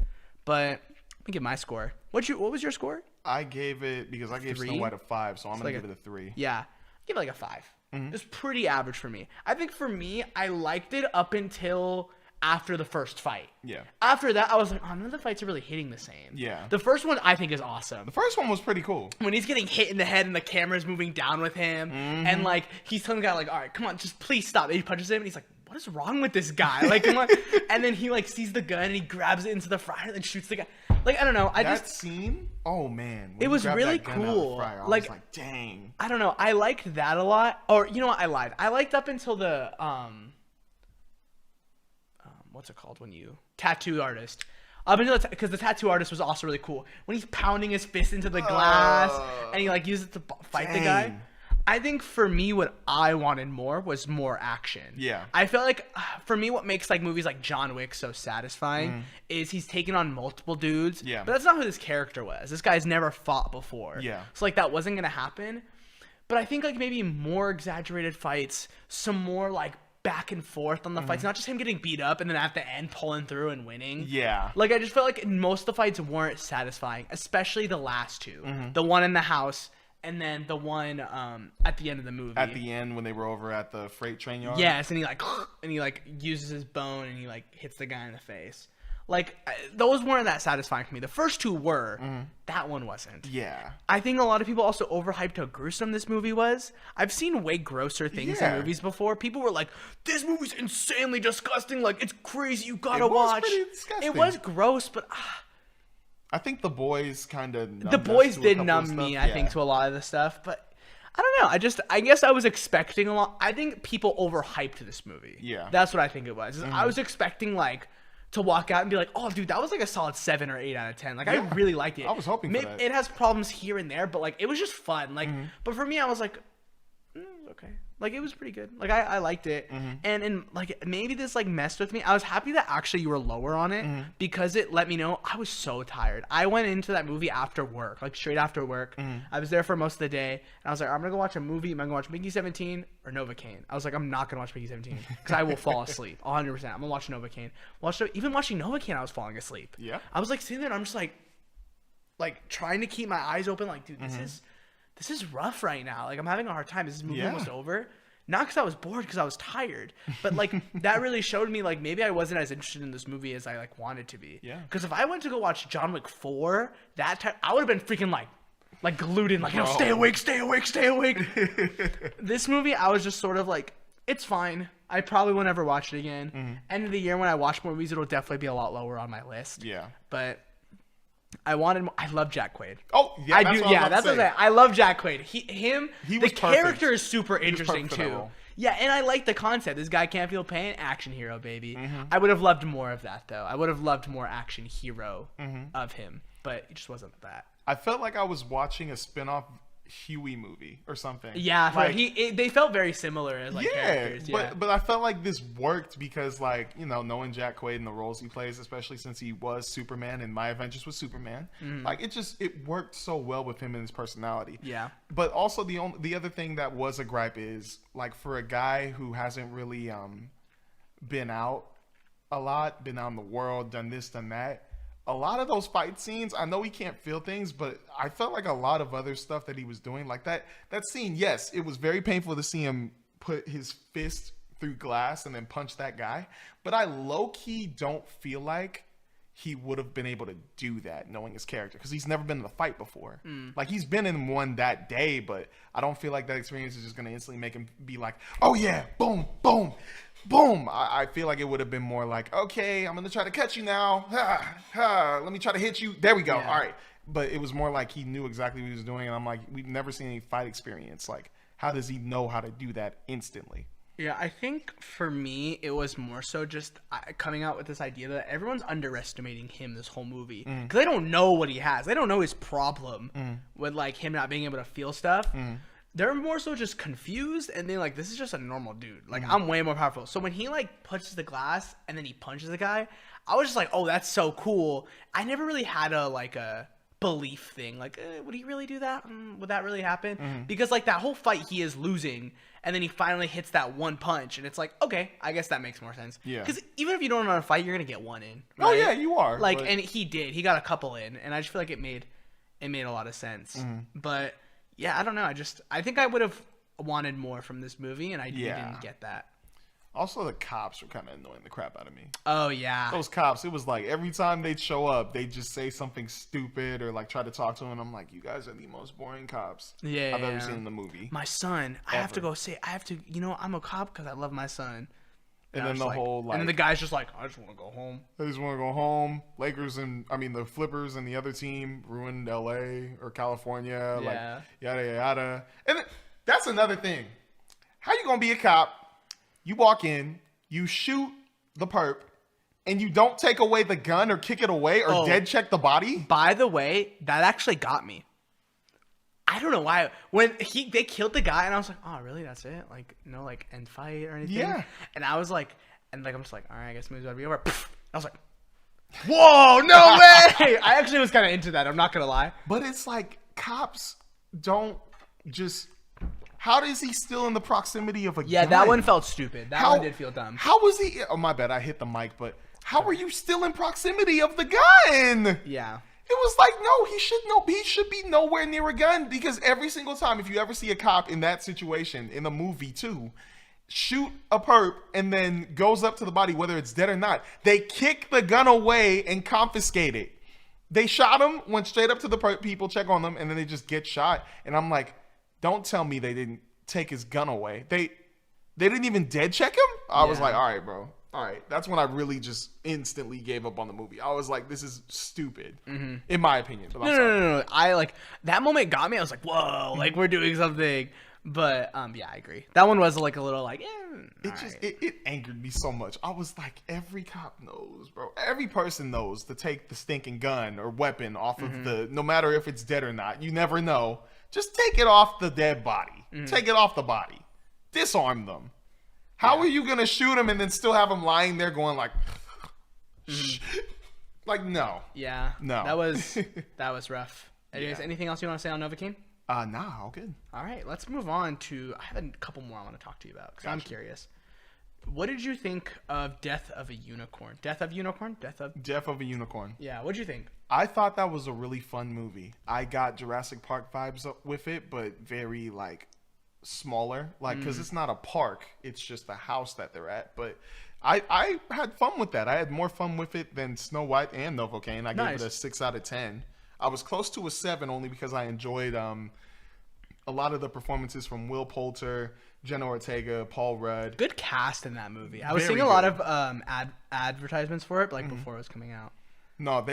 But... Let me give my score. What was your score? I gave it, because I gave 3? Snow White a 5, so I'm going to give it a 3. Yeah. Give it like a 5. It's pretty average for me. I think for me, I liked it up until after the first fight. Yeah. After that, I was like, none of the fights are really hitting the same. Yeah. The first one, I think, is awesome. The first one was pretty cool. When he's getting hit in the head and the camera's moving down with him, and, like, he's telling the guy, like, all right, come on, just please stop. And he punches him, and he's like, what is wrong with this guy? Like, come on. And then he, like, sees the gun, and he grabs it into the fryer, and then shoots the guy. Like, I don't know. That scene? Oh, man. It was really cool. I was like, dang. I don't know. I liked that a lot. Or, you know what? I lied. I liked up until the, what's it called when you... Tattoo artist. Up until because the tattoo artist was also really cool. When he's pounding his fist into the glass and he like uses it to fight the guy. I think for me, what I wanted more was more action. Yeah. I felt like, for me, what makes like movies like John Wick so satisfying is he's taken on multiple dudes. Yeah. But that's not who this character was. This guy's never fought before. Yeah. So like that wasn't gonna happen. But I think like maybe more exaggerated fights, some more like back and forth on the fights, not just him getting beat up and then at the end pulling through and winning. Yeah. Like I just felt like most of the fights weren't satisfying, especially the last two. The one in the house. And then the one at the end of the movie. At the end when they were over at the freight train yard. Yes, and he like uses his bone and he like hits the guy in the face. Like those weren't that satisfying for me. The first two were. That one wasn't. Yeah. I think a lot of people also overhyped how gruesome this movie was. I've seen way grosser things in movies before. People were like, "This movie's insanely disgusting. Like it's crazy. You gotta watch." Pretty disgusting. It was gross, but. I think The Boys kind of... The Boys did numb me, I think, to a lot of the stuff, but I don't know. I guess I was expecting a lot. I think people overhyped this movie. Yeah. That's what I think it was. I was expecting, like, to walk out and be like, oh, dude, that was like a solid 7 or 8 out of 10. Like, I really liked it. I was hoping for that. It has problems here and there, but, like, it was just fun. Like, but for me, I was like, okay. Like, it was pretty good. Like, I liked it. And, like, maybe this, like, messed with me. I was happy that actually you were lower on it because it let me know I was so tired. I went into that movie after work, like, straight after work. I was there for most of the day. And I was like, I'm going to go watch a movie. Am I going to watch Mickey 17 or NOVOCAINE? I was like, I'm not going to watch Mickey 17 because I will fall asleep. 100%. I'm going to watch NOVOCAINE. Even watching NOVOCAINE, I was falling asleep. Yeah. I was, like, sitting there and I'm just, like trying to keep my eyes open. Like, dude, this is rough right now. Like, I'm having a hard time. Is this movie almost over? Not because I was bored, because I was tired. But, like, that really showed me, like, maybe I wasn't as interested in this movie as I, like, wanted to be. Yeah. Because if I went to go watch John Wick 4, that time, I would have been freaking, like glued in. Like, you know, stay awake, stay awake, stay awake. This movie, I was just sort of like, it's fine. I probably won't ever watch it again. End of the year, when I watch more movies, it'll definitely be a lot lower on my list. Yeah. But... I love Jack Quaid. Oh, yeah, I do. Yeah, that's what I'm saying. I love Jack Quaid. The character is super interesting too. Yeah, and I like the concept. This guy can't feel pain. Action hero, baby. I would have loved more of that, though. I would have loved more action hero of him, but it just wasn't that. I felt like I was watching a spin-off Huey movie or something. Yeah, like, they felt very similar as like characters. Yeah, but I felt like this worked because, like, you know, knowing Jack Quaid and the roles he plays, especially since he was Superman and My Adventures with Superman, like it worked so well with him and his personality. Yeah. But also the other thing that was a gripe is, like, for a guy who hasn't really been out a lot, been out in the world, done this, done that. A lot of those fight scenes, I know he can't feel things, but I felt like a lot of other stuff that he was doing, like that scene, yes, it was very painful to see him put his fist through glass and then punch that guy. But I low-key don't feel like he would have been able to do that knowing his character because he's never been in a fight before. Like, he's been in one that day, but I don't feel like that experience is just going to instantly make him be like, oh yeah, boom, boom. Boom! I feel like it would have been more like, okay, I'm going to try to catch you now. Let me try to hit you. There we go. Yeah. All right. But it was more like he knew exactly what he was doing. And I'm like, we've never seen any fight experience. Like, how does he know how to do that instantly? Yeah, I think for me, it was more so just coming out with this idea that everyone's underestimating him this whole movie. Because they don't know what he has. They don't know his problem with, like, him not being able to feel stuff. They're more so just confused, and they're like, this is just a normal dude. Like, I'm way more powerful. So when he, like, punches the glass, and then he punches the guy, I was just like, oh, that's so cool. I never really had a belief thing. Like, would he really do that? Would that really happen? Because, like, that whole fight, he is losing, and then he finally hits that one punch, and it's like, okay, I guess that makes more sense. Yeah. Because even if you don't know how to fight, you're going to get one in. Right? Oh, yeah, you are. Like, and he did. He got a couple in, and I just feel like it made a lot of sense. But... yeah, I don't know. I think I would have wanted more from this movie, and I didn't get that. Also, the cops were kind of annoying the crap out of me. Oh, yeah. Those cops, it was like every time they'd show up, they'd just say something stupid or, like, try to talk to him. And I'm like, you guys are the most boring cops I've ever seen in the movie. My son, I have to go say, I'm a cop because I love my son. And then the whole, like... and then the guy's just like, I just want to go home. I just want to go home. The Flippers and the other team ruined L.A. or California. Yeah. Like, yada, yada. And that's another thing. How you going to be a cop? You walk in, you shoot the perp, and you don't take away the gun or kick it away or dead check the body. By the way, that actually got me. I don't know why. When they killed the guy, and I was like, oh, really? That's it? Like, no, like, end fight or anything? Yeah. And I was like, I'm just like, all right, I guess movie's about to be over. I was like, whoa, no way! I actually was kind of into that. I'm not gonna lie. But it's like cops don't just. How is he still in the proximity of a gun? Yeah, that one felt stupid. That one did feel dumb. How was he? Oh, my bad. I hit the mic, but how are you still in proximity of the gun? Yeah. It was like, no, he should be nowhere near a gun, because every single time, if you ever see a cop in that situation, in a movie too, shoot a perp and then goes up to the body, whether it's dead or not, they kick the gun away and confiscate it. They shot him, went straight up to the perp, people check on them, and then they just get shot. And I'm like, don't tell me they didn't take his gun away. They didn't even dead check him? I was like, all right, bro. All right. That's when I really just instantly gave up on the movie. I was like, this is stupid, in my opinion. But No. I like, that moment got me. I was like, whoa, like we're doing something. But yeah, I agree. That one was like a little like, it angered me so much. I was like, every cop knows, bro. Every person knows to take the stinking gun or weapon off of no matter if it's dead or not. You never know. Just take it off the dead body. Take it off the body. Disarm them. How are you going to shoot him and then still have him lying there going like, like, no. Yeah. No. That was rough. Anyways, anything else you want to say on NOVOCAINE? Nah, all good. All right, let's move on to, I have a couple more I want to talk to you about, because I'm curious. What did you think of Death of a Unicorn? Death of a Unicorn? Death of a Unicorn. Yeah, what did you think? I thought that was a really fun movie. I got Jurassic Park vibes with it, but very, like, smaller. Like, because it's not a park. It's just a house that they're at. But I had fun with that. I had more fun with it than Snow White and Novocaine. I gave it a 6 out of 10. I was close to a 7 only because I enjoyed a lot of the performances from Will Poulter, Jenna Ortega, Paul Rudd. Good cast in that movie. I was seeing a lot of advertisements for it, like before it was coming out. No,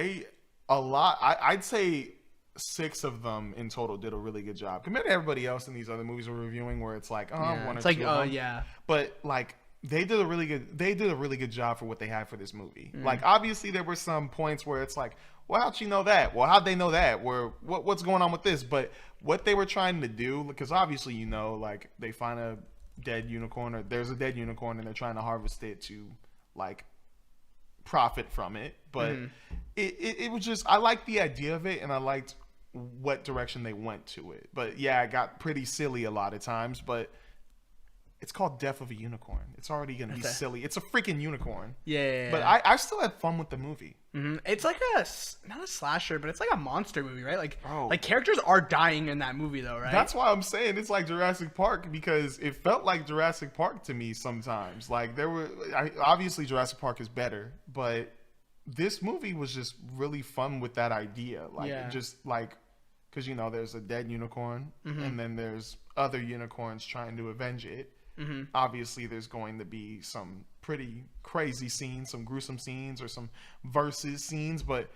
I'd say 6 of them in total did a really good job compared to everybody else in these other movies we're reviewing, where it's like, one or two of them. Yeah. But like, they did a really good job for what they had for this movie. Like, obviously there were some points where it's like, well, how'd she know that? Well, how'd they know that? What's going on with this? But what they were trying to do, because obviously, like, they find a dead unicorn, or there's a dead unicorn, and they're trying to harvest it to, like, profit from it. But it was just, I liked the idea of it, and I liked what direction they went to it. But yeah, it got pretty silly a lot of times, but it's called Death of a Unicorn. It's already going to be silly. It's a freaking unicorn. Yeah. But I still had fun with the movie. It's like not a slasher, but it's like a monster movie, right? Like, like characters are dying in that movie, though, right? That's why I'm saying it's like Jurassic Park, because it felt like Jurassic Park to me sometimes. Like, obviously Jurassic Park is better, but this movie was just really fun with that idea. Like, just like, because, there's a dead unicorn, and then there's other unicorns trying to avenge it. Obviously, there's going to be some pretty crazy scenes, some gruesome scenes, or some versus scenes, but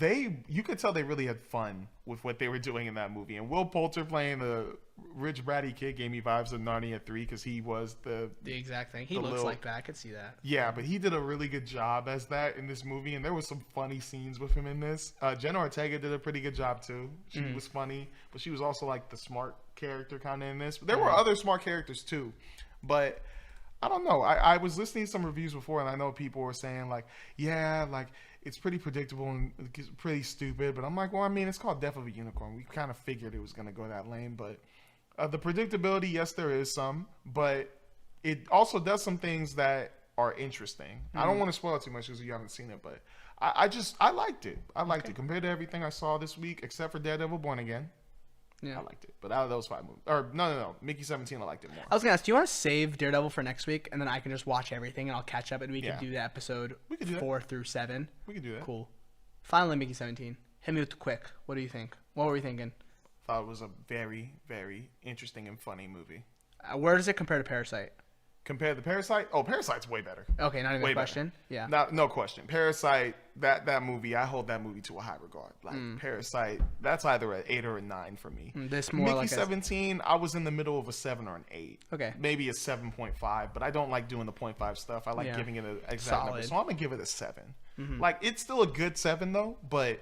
you could tell they really had fun with what they were doing in that movie. And Will Poulter playing the rich bratty kid gave me vibes of Narnia 3, because he was the exact thing. He looks like that. I could see that. Yeah, but he did a really good job as that in this movie, and there was some funny scenes with him in this. Jenna Ortega did a pretty good job too. She was funny, but she was also like the smart character kind of in this. But there were other smart characters too, but I don't know. I was listening to some reviews before, and I know people were saying like, yeah, like, it's pretty predictable and it's pretty stupid. But I'm like, well, I mean, it's called Death of a Unicorn. We kind of figured it was going to go that lane. But the predictability, yes, there is some. But it also does some things that are interesting. I don't want to spoil it too much because you haven't seen it. But I liked it. I liked it compared to everything I saw this week, except for Daredevil Born Again. Yeah, I liked it. But out of those 5 movies, or no, Mickey 17, I liked it more. I was gonna ask, do you want to save Daredevil for next week, and then I can just watch everything, and I'll catch up, and we can do the episode 4 through 7. We could do that. Cool. Finally, Mickey 17. Hit me with the quick. What do you think? What were we thinking? Thought it was a very, very interesting and funny movie. Where does it compare to Parasite? Compared to Parasite, Parasite's way better. Okay, not even Way a question. Yeah. No question. Parasite, that movie, I hold that movie to a high regard. Like Parasite, that's either an 8 or a 9 for me. This more Mickey like 17, I was in the middle of a 7 or an 8. Okay. Maybe a 7.5, but I don't like doing the 0.5 stuff. I like giving it an exact number. So I'm gonna give it a 7. Like it's still a good 7 though, but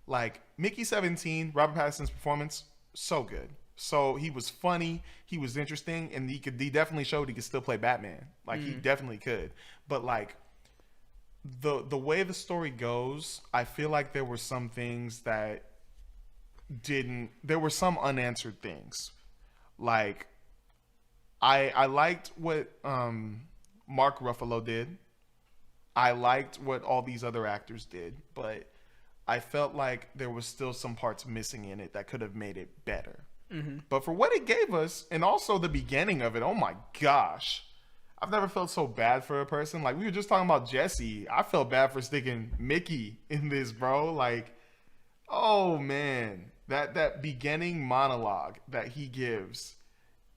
like Mickey 17, Robert Pattinson's performance, so good. So he was funny, he was interesting, and he definitely showed he could still play Batman. Like he definitely could. But like the way the story goes, I feel like there were some things that there were some unanswered things. Like I liked what Mark Ruffalo did. I liked what all these other actors did, but I felt like there was still some parts missing in it that could have made it better. But for what it gave us, and also the beginning of it, oh my gosh, I've never felt so bad for a person. Like we were just talking about Jesse. I felt bad for sticking Mickey in this, bro. Like, oh man, that beginning monologue that he gives,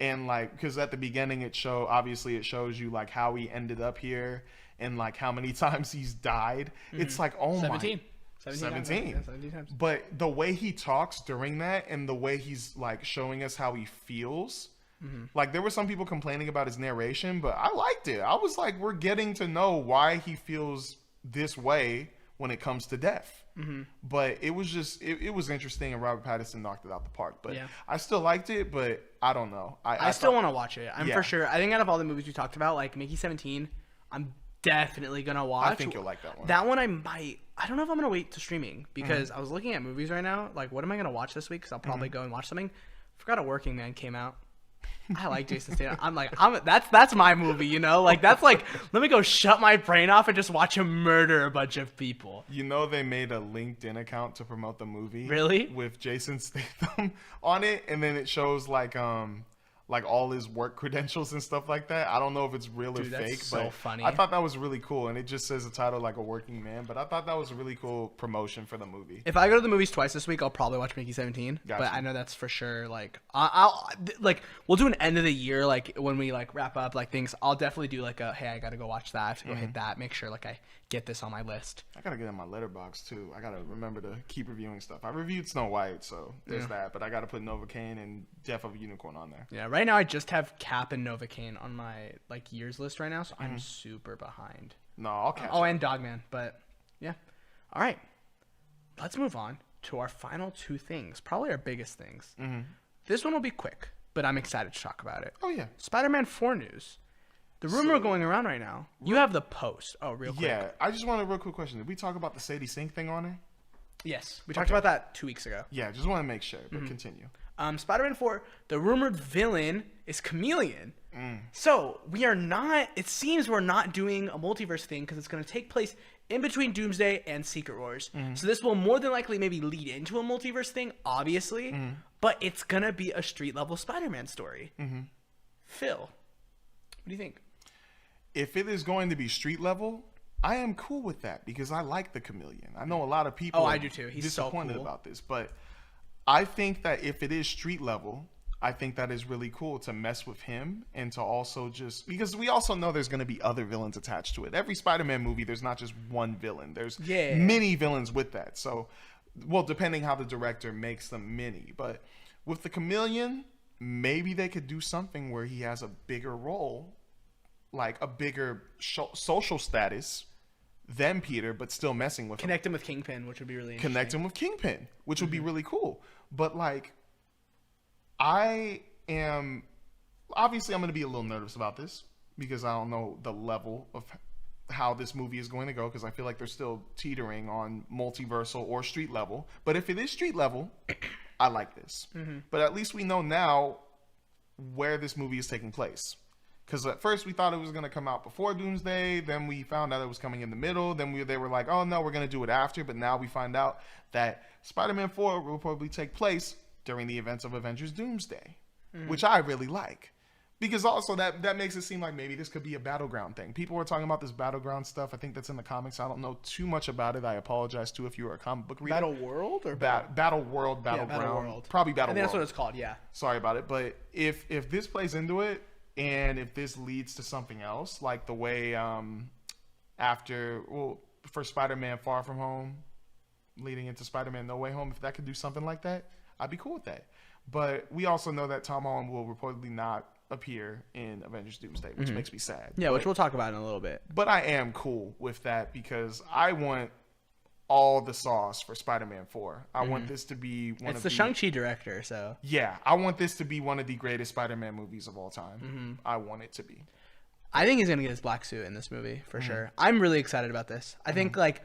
and like, because at the beginning it shows you like how he ended up here and like how many times he's died. It's like, oh 17. my. 17. 17 times. But the way he talks during that and the way he's like showing us how he feels, like there were some people complaining about his narration, but I liked it. I was like, we're getting to know why he feels this way when it comes to death. But it was just, it was interesting, and Robert Pattinson knocked it out the park. But I still liked it, but I don't know. I still want to watch it. I'm for sure. I think out of all the movies we talked about, like Mickey 17, I'm definitely gonna watch. I think you'll like that one. That one I don't know if I'm gonna wait to streaming because I was looking at movies right now. Like, what am I gonna watch this week? Because I'll probably go and watch something. Forgot A Working Man came out. I like Jason Statham. I'm like, that's my movie, you know? Like, that's like, let me go shut my brain off and just watch him murder a bunch of people. You know, they made a LinkedIn account to promote the movie. Really? With Jason Statham on it, and then it shows like all his work credentials and stuff like that. I don't know if it's real or fake, so but funny. I thought that was really cool, and it just says the title like A Working Man, but I thought that was a really cool promotion for the movie. If I go to the movies twice this week, I'll probably watch Mickey 17. Gotcha. But I know that's for sure. Like, I'll like, we'll do an end of the year, like when we like wrap up like things. I'll definitely do like hey, I gotta go watch that. I have to go hit that. Make sure like I get this on my list. I gotta get in my letterbox too. I gotta remember to keep reviewing stuff. I reviewed Snow White, so there's that. But I gotta put NOVOCAINE and Death of a Unicorn on there. Yeah, right now I just have Cap and NOVOCAINE on my like years list right now, so I'm super behind. No, I'll catch up. And Dogman, but yeah. All right, let's move on to our final two things, probably our biggest things. This one will be quick, but I'm excited to talk about it. Oh yeah, Spider-Man 4 news. The rumor going around right now. You have the post. Oh, real quick. Yeah, I just want a real quick question. Did we talk about the Sadie Sink thing on it? Yes, we talked about that 2 weeks ago. Yeah, just want to make sure, but continue. Spider-Man 4, the rumored villain is Chameleon. So it seems we're not doing a multiverse thing because it's going to take place in between Doomsday and Secret Wars. So this will more than likely maybe lead into a multiverse thing, obviously, but it's going to be a street level Spider-Man story. Phil, what do you think? If it is going to be street level, I am cool with that because I like the Chameleon. I know a lot of people I do too. He's disappointed so cool about this, but I think that if it is street level, I think that is really cool to mess with him and to also just because we also know there's going to be other villains attached to it. Every Spider-Man movie, there's not just one villain. There's many villains with that. So, well, depending how the director makes them many, but with the Chameleon, maybe they could do something where he has a bigger role, like a bigger social status than Peter, but still messing with him. Him with Kingpin, which would be really interesting. Connect him with Kingpin, which would be really cool. But like, I'm going to be a little nervous about this because I don't know the level of how this movie is going to go because I feel like they're still teetering on multiversal or street level. But if it is street level, I like this. But at least we know now where this movie is taking place. Because at first we thought it was going to come out before Doomsday. Then we found out it was coming in the middle. Then they were like, oh, no, we're going to do it after. But now we find out that Spider-Man 4 will probably take place during the events of Avengers Doomsday, which I really like. Because also that makes it seem like maybe this could be a battleground thing. People were talking about this battleground stuff. I think that's in the comics. I don't know too much about it. I apologize, too, if you were a comic book reader. Battle World or Battle World, Battleground. Battle World. Probably Battle World. That's what it's called, yeah. Sorry about it. But if this plays into it, And if this leads to something else, like the way for Spider-Man Far From Home, leading into Spider-Man No Way Home, if that could do something like that, I'd be cool with that. But we also know that Tom Holland will reportedly not appear in Avengers Doomsday, which makes me sad. Yeah, which we'll talk about in a little bit. But I am cool with that because I want all the sauce for Spider-Man 4. I want this to be It's the Shang-Chi director, so. Yeah, I want this to be one of the greatest Spider-Man movies of all time. I want it to be. I think he's going to get his black suit in this movie, for sure. I'm really excited about this. I think, like,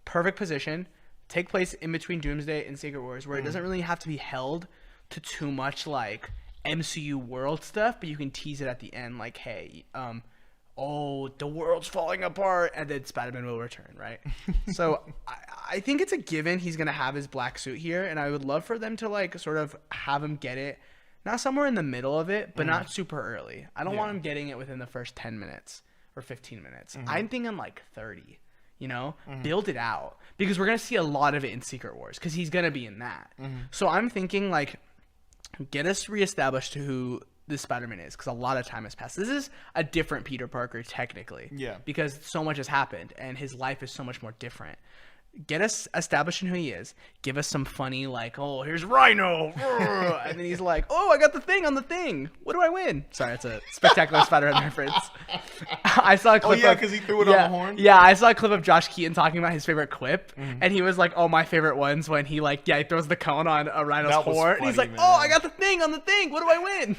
perfect position, take place in between Doomsday and Secret Wars, where it doesn't really have to be held to too much, like, MCU world stuff, but you can tease it at the end, like, hey, the world's falling apart, and then Spider-Man will return, right? So I think it's a given he's going to have his black suit here, and I would love for them to, like, sort of have him get it, not somewhere in the middle of it, but not super early. I don't want him getting it within the first 10 minutes or 15 minutes. I'm thinking, like, 30, you know? Build it out. Because we're going to see a lot of it in Secret Wars, because he's going to be in that. So I'm thinking, like, get us reestablished to who this Spider-Man is, because a lot of time has passed. This is a different Peter Parker, technically. Yeah. Because so much has happened, and his life is so much more different. Get us established in who he is. Give us some funny, like, oh, here's Rhino. And then he's like, oh, I got the thing on the thing. What do I win? Sorry, it's a spectacular Spider-Man reference. I saw a clip because he threw it on the horn? Yeah, I saw a clip of Josh Keaton talking about his favorite quip. And he was like, oh, my favorite one's when he, like, he throws the cone on a Rhino's horn. Funny, and he's like, oh, I got the thing on the thing. What do I win?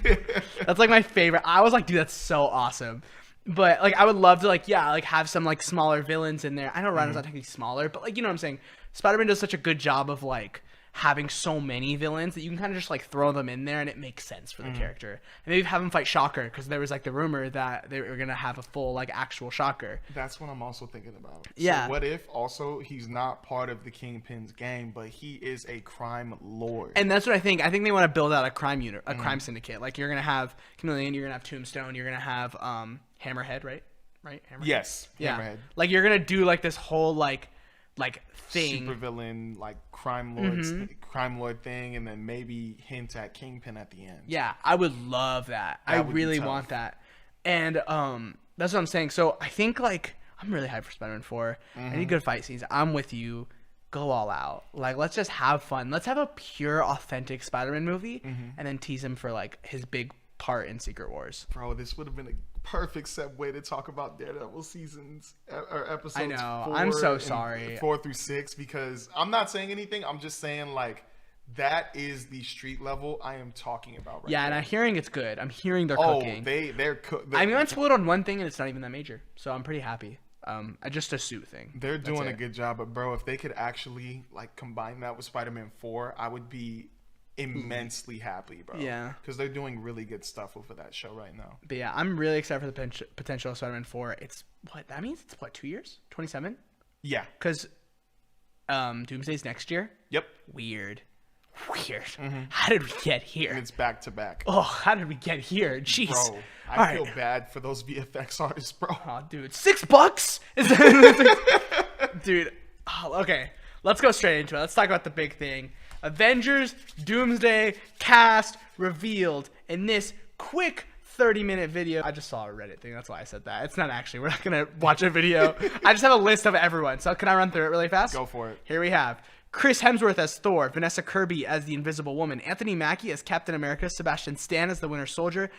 That's, like, my favorite. I was like, dude, that's so awesome. But, like, I would love to, like, have some, like, smaller villains in there. I know Rhino's not technically smaller, but, like, you know what I'm saying? Spider-Man does such a good job of, like, having so many villains that you can kind of just, like, throw them in there and it makes sense for the character. And maybe have him fight Shocker, because there was, like, the rumor that they were going to have a full, like, actual Shocker. That's what I'm also thinking about. Yeah. So what if also he's not part of the Kingpin's gang, but he is a crime lord? And that's what I think. I think they want to build out a crime unit, a crime syndicate. Like, you're going to have Chameleon, you're going to have Tombstone, you're going to have Hammerhead, right? Hammerhead? Yes. Yeah. Hammerhead. Like, you're going to do, like, this whole, like thing. Super villain, like, crime lord thing, and then maybe hint at Kingpin at the end. Yeah, I would love that. I really want that. And that's what I'm saying. So I think, like, I'm really hyped for Spider-Man 4. I need good fight scenes. I'm with you. Go all out. Like, let's just have fun. Let's have a pure, authentic Spider-Man movie, and then tease him for, like, his big part in Secret Wars. Bro, this would have been a perfect segue to talk about Daredevil seasons or episodes. I know. I'm so sorry. 4 through 6, because I'm not saying anything. I'm just saying, like, that is the street level I am talking about right now. And I'm hearing it's good. I'm hearing they're cooking. They're cooking. I mean, I'm spoiled on one thing, and it's not even that major. So I'm pretty happy. Just a suit thing. They're doing a good job. But, bro, if they could actually, like, combine that with Spider-Man 4, I would be immensely happy, bro. Yeah, because they're doing really good stuff over that show right now. But yeah, I'm really excited for the potential of Spider-Man 4. It's what that means. It's what, 2 years? 27? Yeah, because Doomsday's next year. Yep. Weird. How did we get here? And it's back to back. Oh, how did we get here? Jeez, bro, I feel bad for those VFX artists, bro. Oh, dude, $6 is dude. Oh, okay, let's go straight into it. Let's talk about the big thing. Avengers Doomsday cast revealed in this quick 30-minute video. I just saw a Reddit thing. That's why I said that. It's not actually. We're not going to watch a video. I just have a list of everyone. So can I run through it really fast? Go for it. Here we have Chris Hemsworth as Thor, Vanessa Kirby as the Invisible Woman, Anthony Mackie as Captain America, Sebastian Stan as the Winter Soldier,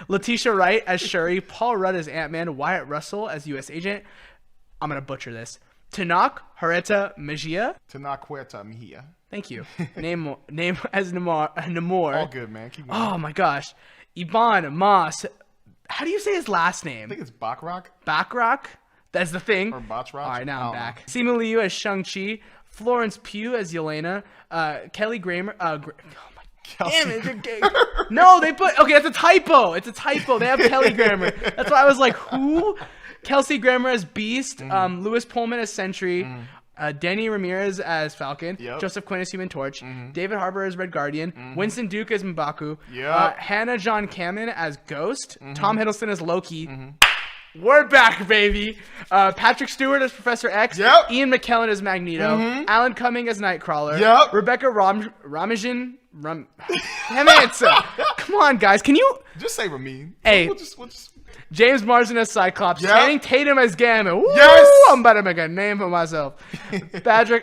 Letitia Wright as Shuri, Paul Rudd as Ant-Man, Wyatt Russell as U.S. Agent. I'm going to butcher this. Tanak Huerta Mejia. Thank you. Name as Namor. All good, man. Keep going. Oh my gosh. Iban Moss. How do you say his last name? I think it's Bachrach. Bachrach? That's the thing. Or Bachrach. All right, now I'm back. Simu Liu as Shang-Chi. Florence Pugh as Yelena. Kelly Grammer. Oh my damn it. No, they put. Okay, it's a typo. It's a typo. They have Kelly Grammer. That's why I was like, who? Kelsey Grammer as Beast. Louis Pullman as Sentry. Danny Ramirez as Falcon, Joseph Quinn as Human Torch, David Harbour as Red Guardian, Winston Duke as M'Baku, Hannah John Kamen as Ghost, Tom Hiddleston as Loki. We're back, baby. Patrick Stewart as Professor X. Yep. Ian McKellen as Magneto. Alan Cumming as Nightcrawler. Yep. Rebecca Ramajin. Damn it. Come on, guys. Can you... Just say Ramin. Hey. We'll just... James Marsden as Cyclops. Yep. Channing Tatum as Gambit. Woo! Yes. I'm about to make a name for myself. Pedro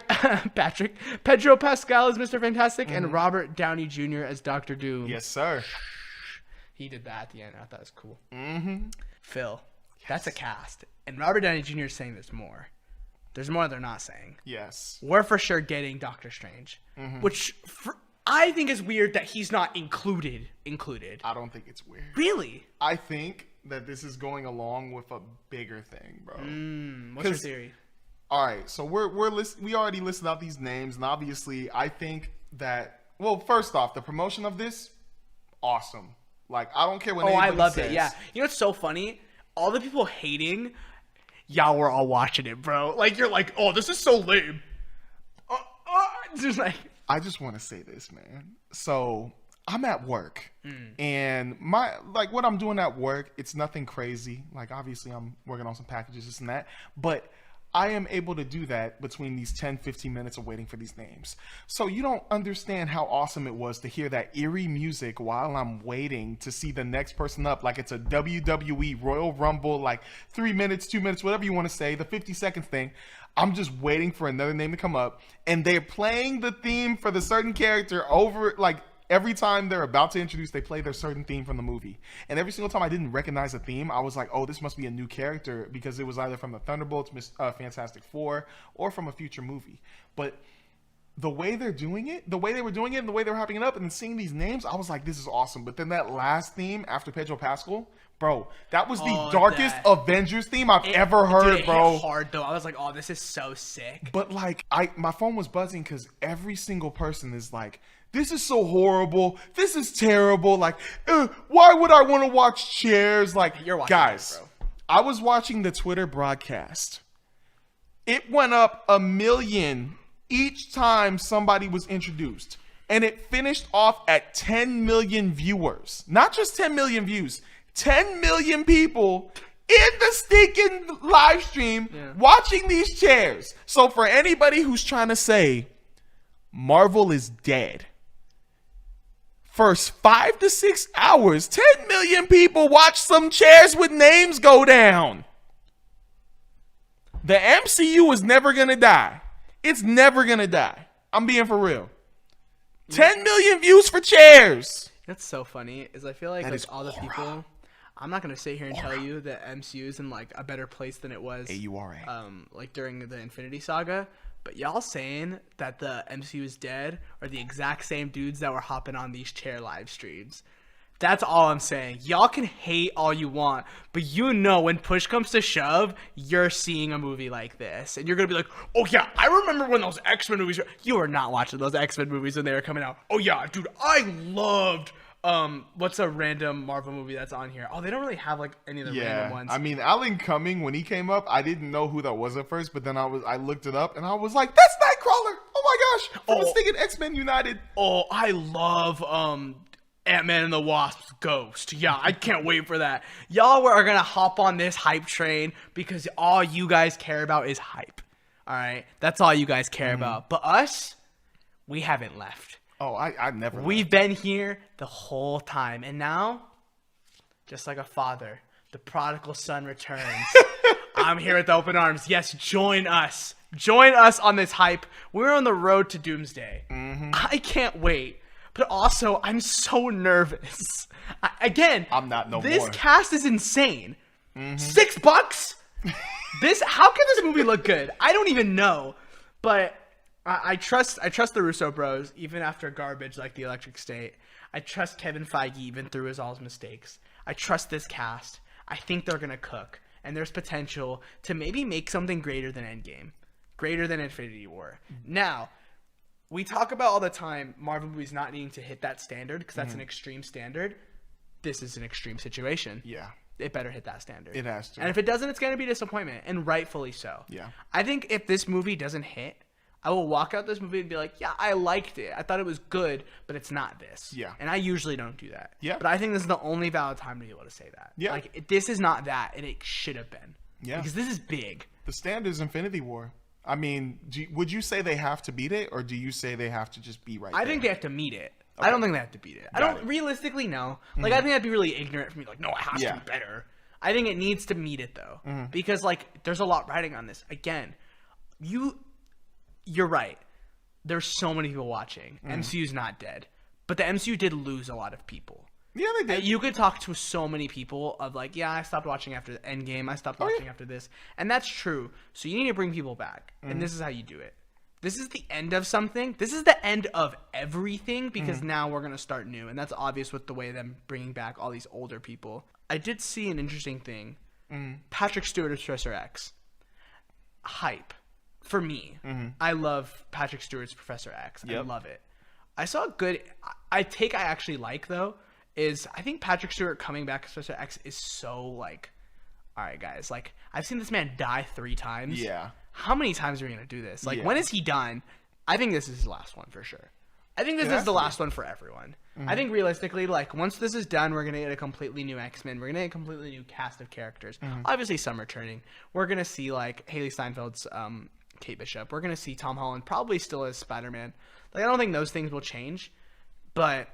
Pascal as Mr. Fantastic. And Robert Downey Jr. as Dr. Doom. Yes, sir. He did that at the end. I thought it was cool. Phil. That's a cast. And Robert Downey Jr. is saying there's more. There's more they're not saying. Yes. We're for sure getting Doctor Strange. Which I think is weird that he's not included. I don't think it's weird. Really? I think that this is going along with a bigger thing, bro. What's your theory? All right, so we already listed out these names, and obviously I think that, well, first off, the promotion of this, awesome. Like, I don't care what anybody I loved says. it, yeah. You know what's so funny? All the people hating, y'all were all watching it, bro. Like, you're like, oh, this is so lame. Just like... I just want to say this, man. So I'm at work, and what I'm doing at work, it's nothing crazy. Like, obviously I'm working on some packages, this and that, but I am able to do that between these 10, 15 minutes of waiting for these names. So you don't understand how awesome it was to hear that eerie music while I'm waiting to see the next person up. Like it's a WWE Royal Rumble, like 3 minutes, 2 minutes, whatever you want to say, the 50-second thing. I'm just waiting for another name to come up, and they're playing the theme for the certain character over, like, every time they're about to introduce, they play their certain theme from the movie. And every single time I didn't recognize a theme, I was like, oh, this must be a new character, because it was either from the Thunderbolts, Fantastic Four, or from a future movie. But the way they're doing it, the way they were doing it, and the way they were hyping it up, and then seeing these names, I was like, this is awesome. But then that last theme after Pedro Pascal, bro, that was the darkest Avengers theme I've ever heard, bro. It hit hard though. I was like, oh, this is so sick. But like, my phone was buzzing because every single person is like, this is so horrible. This is terrible. Like, why would I want to watch Chairs? Like, you're watching guys, it, bro. I was watching the Twitter broadcast. It went up 1 million each time somebody was introduced. And it finished off at 10 million viewers. Not just 10 million views. 10 million people in the stinking live stream watching these chairs. So for anybody who's trying to say Marvel is dead, first 5 to 6 hours, 10 million people watch some chairs with names go down. The MCU is never going to die. It's never going to die. I'm being for real. 10 million views for chairs. That's so funny is I feel like all the people... I'm not gonna sit here and tell you that MCU is in like a better place than it was like during the Infinity Saga, but y'all saying that the MCU is dead are the exact same dudes that were hopping on these chair live streams. That's all I'm saying. Y'all can hate all you want, but you know when push comes to shove, you're seeing a movie like this, and you're gonna be like, "Oh yeah, I remember when those X-Men movies." You were not watching those X-Men movies when they were coming out. Oh yeah, dude, I loved. What's a random Marvel movie that's on here? Oh, they don't really have like any of the random ones. I mean, Alan Cumming, when he came up, I didn't know who that was at first, but then I looked it up and I was like, that's Nightcrawler. Oh my gosh. From the stinking X-Men United. Oh, I love Ant-Man and the Wasp's Ghost. Yeah, I can't wait for that. Y'all are gonna hop on this hype train because all you guys care about is hype. All right, that's all you guys care about. But us, we haven't left. Oh, I never. We've been here the whole time. And now, just like a father, the prodigal son returns. I'm here with open arms. Yes, join us. Join us on this hype. We're on the road to Doomsday. I can't wait. But also, I'm so nervous. I'm not no this more. cast is insane. $6? How can this movie look good? I don't even know. But... I trust the Russo bros, even after garbage like The Electric State. I trust Kevin Feige, even through all his mistakes. I trust this cast. I think they're going to cook. And there's potential to maybe make something greater than Endgame. Greater than Infinity War. Now, we talk about all the time Marvel movies not needing to hit that standard because that's an extreme standard. This is an extreme situation. Yeah. It better hit that standard. It has to. And if it doesn't, it's going to be a disappointment. And rightfully so. Yeah. I think if this movie doesn't hit I will walk out this movie and be like, yeah, I liked it. I thought it was good, but it's not this. Yeah. And I usually don't do that. Yeah. But I think this is the only valid time to be able to say that. Yeah. Like, this is not that, and it should have been. Yeah. Because this is big. The standard is Infinity War. I mean, would you say they have to beat it, or do you say they have to just be right I there? think they have to meet it. Okay. I don't think they have to beat it. I Got don't it. realistically know. Like, I think that'd be really ignorant for me. Like, no, it has to be better. I think it needs to meet it though, because like there's a lot riding on this. Again, you're right. There's so many people watching. MCU's not dead, but the MCU did lose a lot of people. Yeah, they did. You could talk to so many people of like, yeah, I stopped watching after the Endgame. I stopped watching after this, and that's true. So you need to bring people back, and this is how you do it. This is the end of something. This is the end of everything because now we're gonna start new, and that's obvious with the way them bringing back all these older people. I did see an interesting thing. Patrick Stewart as Professor X. Hype. For me. I love Patrick Stewart's Professor X. I love it. I saw a good... I actually like, though, is I think Patrick Stewart coming back as Professor X is so, like... Alright, guys. Like, I've seen this man die 3 times. Yeah. How many times are we going to do this? Like, when is he done? I think this is his last one, for sure. I think this is the last one for everyone. I think realistically, like, once this is done, we're going to get a completely new X-Men. We're going to get a completely new cast of characters. Obviously, some returning. We're going to see, like, Haley Steinfeld's Kate Bishop. We're going to see Tom Holland probably still as Spider-Man. Like, I don't think those things will change. But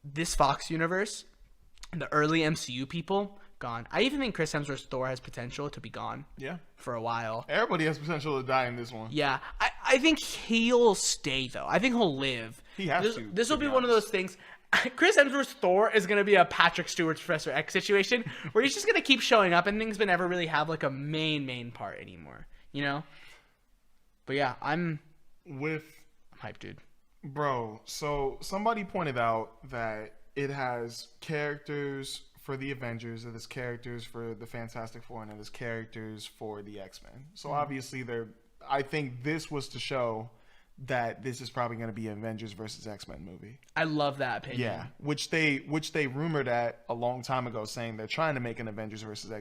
this Fox universe, the early MCU people, gone. I even think Chris Hemsworth's Thor has potential to be gone. Yeah. For a while. Everybody has potential to die in this one. Yeah. I think he'll stay, though. I think he'll live. He has to. This will be one of those things. Chris Hemsworth's Thor is going to be a Patrick Stewart's Professor X situation where he's just going to keep showing up and things but never really have like a main part anymore. You know? But yeah, I'm hyped, dude. Bro, so somebody pointed out that it has characters for the Avengers, it has characters for the Fantastic Four, and it has characters for the X-Men. So obviously I think this was to show that this is probably going to be an Avengers versus X-Men movie. I love that opinion. Yeah, which they rumored at a long time ago, saying they're trying to make an Avengers versus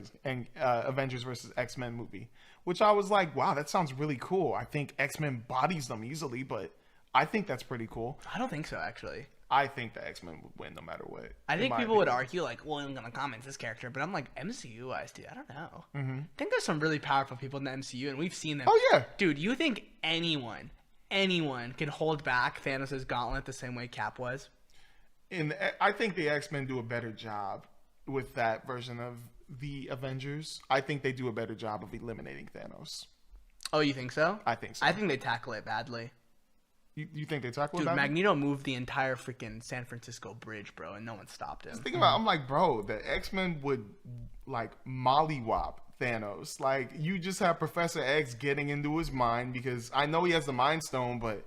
X-Men movie. Which I was like, wow, that sounds really cool. I think X-Men bodies them easily, but I think that's pretty cool. I don't think so, actually. I think the X-Men would win no matter what. I think people would argue like, well, I'm gonna comment this character, but I'm like, MCU-wise, dude, I don't know. I think there's some really powerful people in the MCU, and we've seen them. Oh yeah, dude, you think anyone can hold back Thanos' gauntlet the same way Cap was? And I think the X-Men do a better job with that version of the Avengers. I think they do a better job of eliminating Thanos. Oh, you think so? I think so. I think they tackle it badly. You think they tackle it Dude, badly? Magneto moved the entire freaking San Francisco bridge, bro, and no one stopped him. Just think about it, I'm like, bro, the X-Men would like mollywop Thanos. Like, you just have Professor X getting into his mind, because I know he has the Mind Stone, but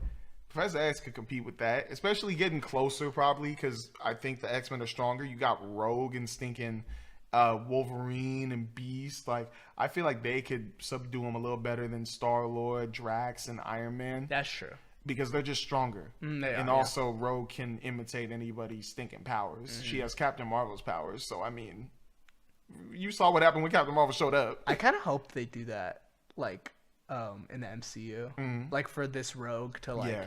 Professor X could compete with that, especially getting closer probably, because I think the X-Men are stronger. You got Rogue and stinking Wolverine and Beast. Like, I feel like they could subdue him a little better than Star-Lord, Drax, and Iron Man. That's true. Because they're just stronger. Also, Rogue can imitate anybody's stinking powers. She has Captain Marvel's powers. So, I mean, you saw what happened when Captain Marvel showed up. I kind of hope they do that, like, in the MCU. Like, for this Rogue to, like,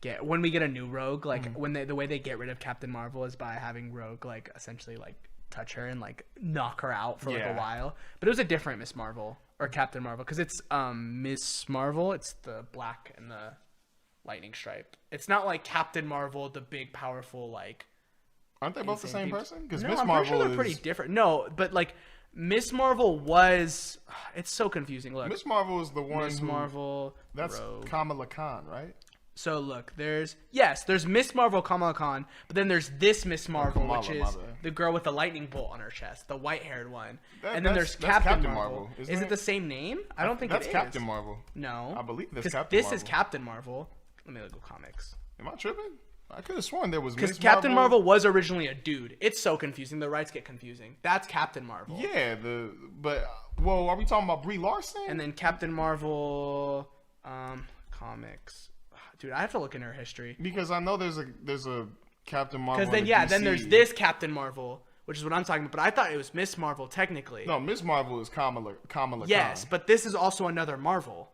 get... When we get a new Rogue, like, when the way they get rid of Captain Marvel is by having Rogue, like, essentially, like, touch her and, like, knock her out for, like, a while. But it was a different Miss Marvel. Or Captain Marvel. Because it's Miss Marvel. It's the black and the... lightning stripe. It's not like Captain Marvel, the big, powerful, like... Aren't they both the same person? Because Miss I'm Marvel pretty sure they're pretty different. No, but, like, Miss Marvel was... It's so confusing. Look. Miss Marvel is the one Miss Marvel, That's Rogue. Kamala Khan, right? So, look, there's Miss Marvel, Kamala Khan, but then there's this Miss Marvel, which is the girl with the lightning bolt on her chest, the white-haired one. And then there's Captain Marvel. Is it the same name? I don't think it is. That's Captain Marvel. No. I believe that's Captain Marvel. This is Captain Marvel. Let me look at comics. Am I tripping? I could have sworn there was because Captain Marvel was originally a dude. It's so confusing. The rights get confusing. That's Captain Marvel. Yeah, well, are we talking about Brie Larson? And then Captain Marvel, comics. Dude, I have to look in her history because I know there's a Captain Marvel. Because then there's this Captain Marvel, which is what I'm talking about. But I thought it was Miss Marvel technically. No, Miss Marvel is Kamala. Yes, Khan. But this is also another Marvel.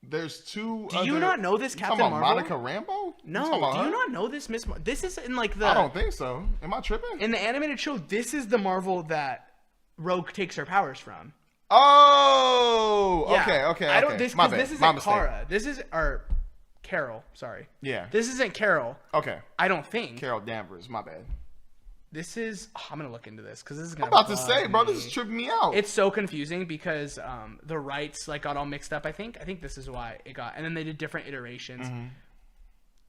There's two. Do you not know this Captain talking about Marvel? Monica Rambeau? No, do you not know this Miss? This is in like the. I don't think so. Am I tripping? In the animated show, this is the Marvel that Rogue takes her powers from. Oh, Yeah. okay. I don't. This because this isn't mistake. Kara. This is or Carol. Sorry. Yeah. This isn't Carol. Okay. I don't think. Carol Danvers. My bad. This is. Oh, I'm gonna look into this because this is I'm gonna. about to say, bro, this is tripping me out. It's so confusing because the rights like got all mixed up. I think this is why it got. And then they did different iterations.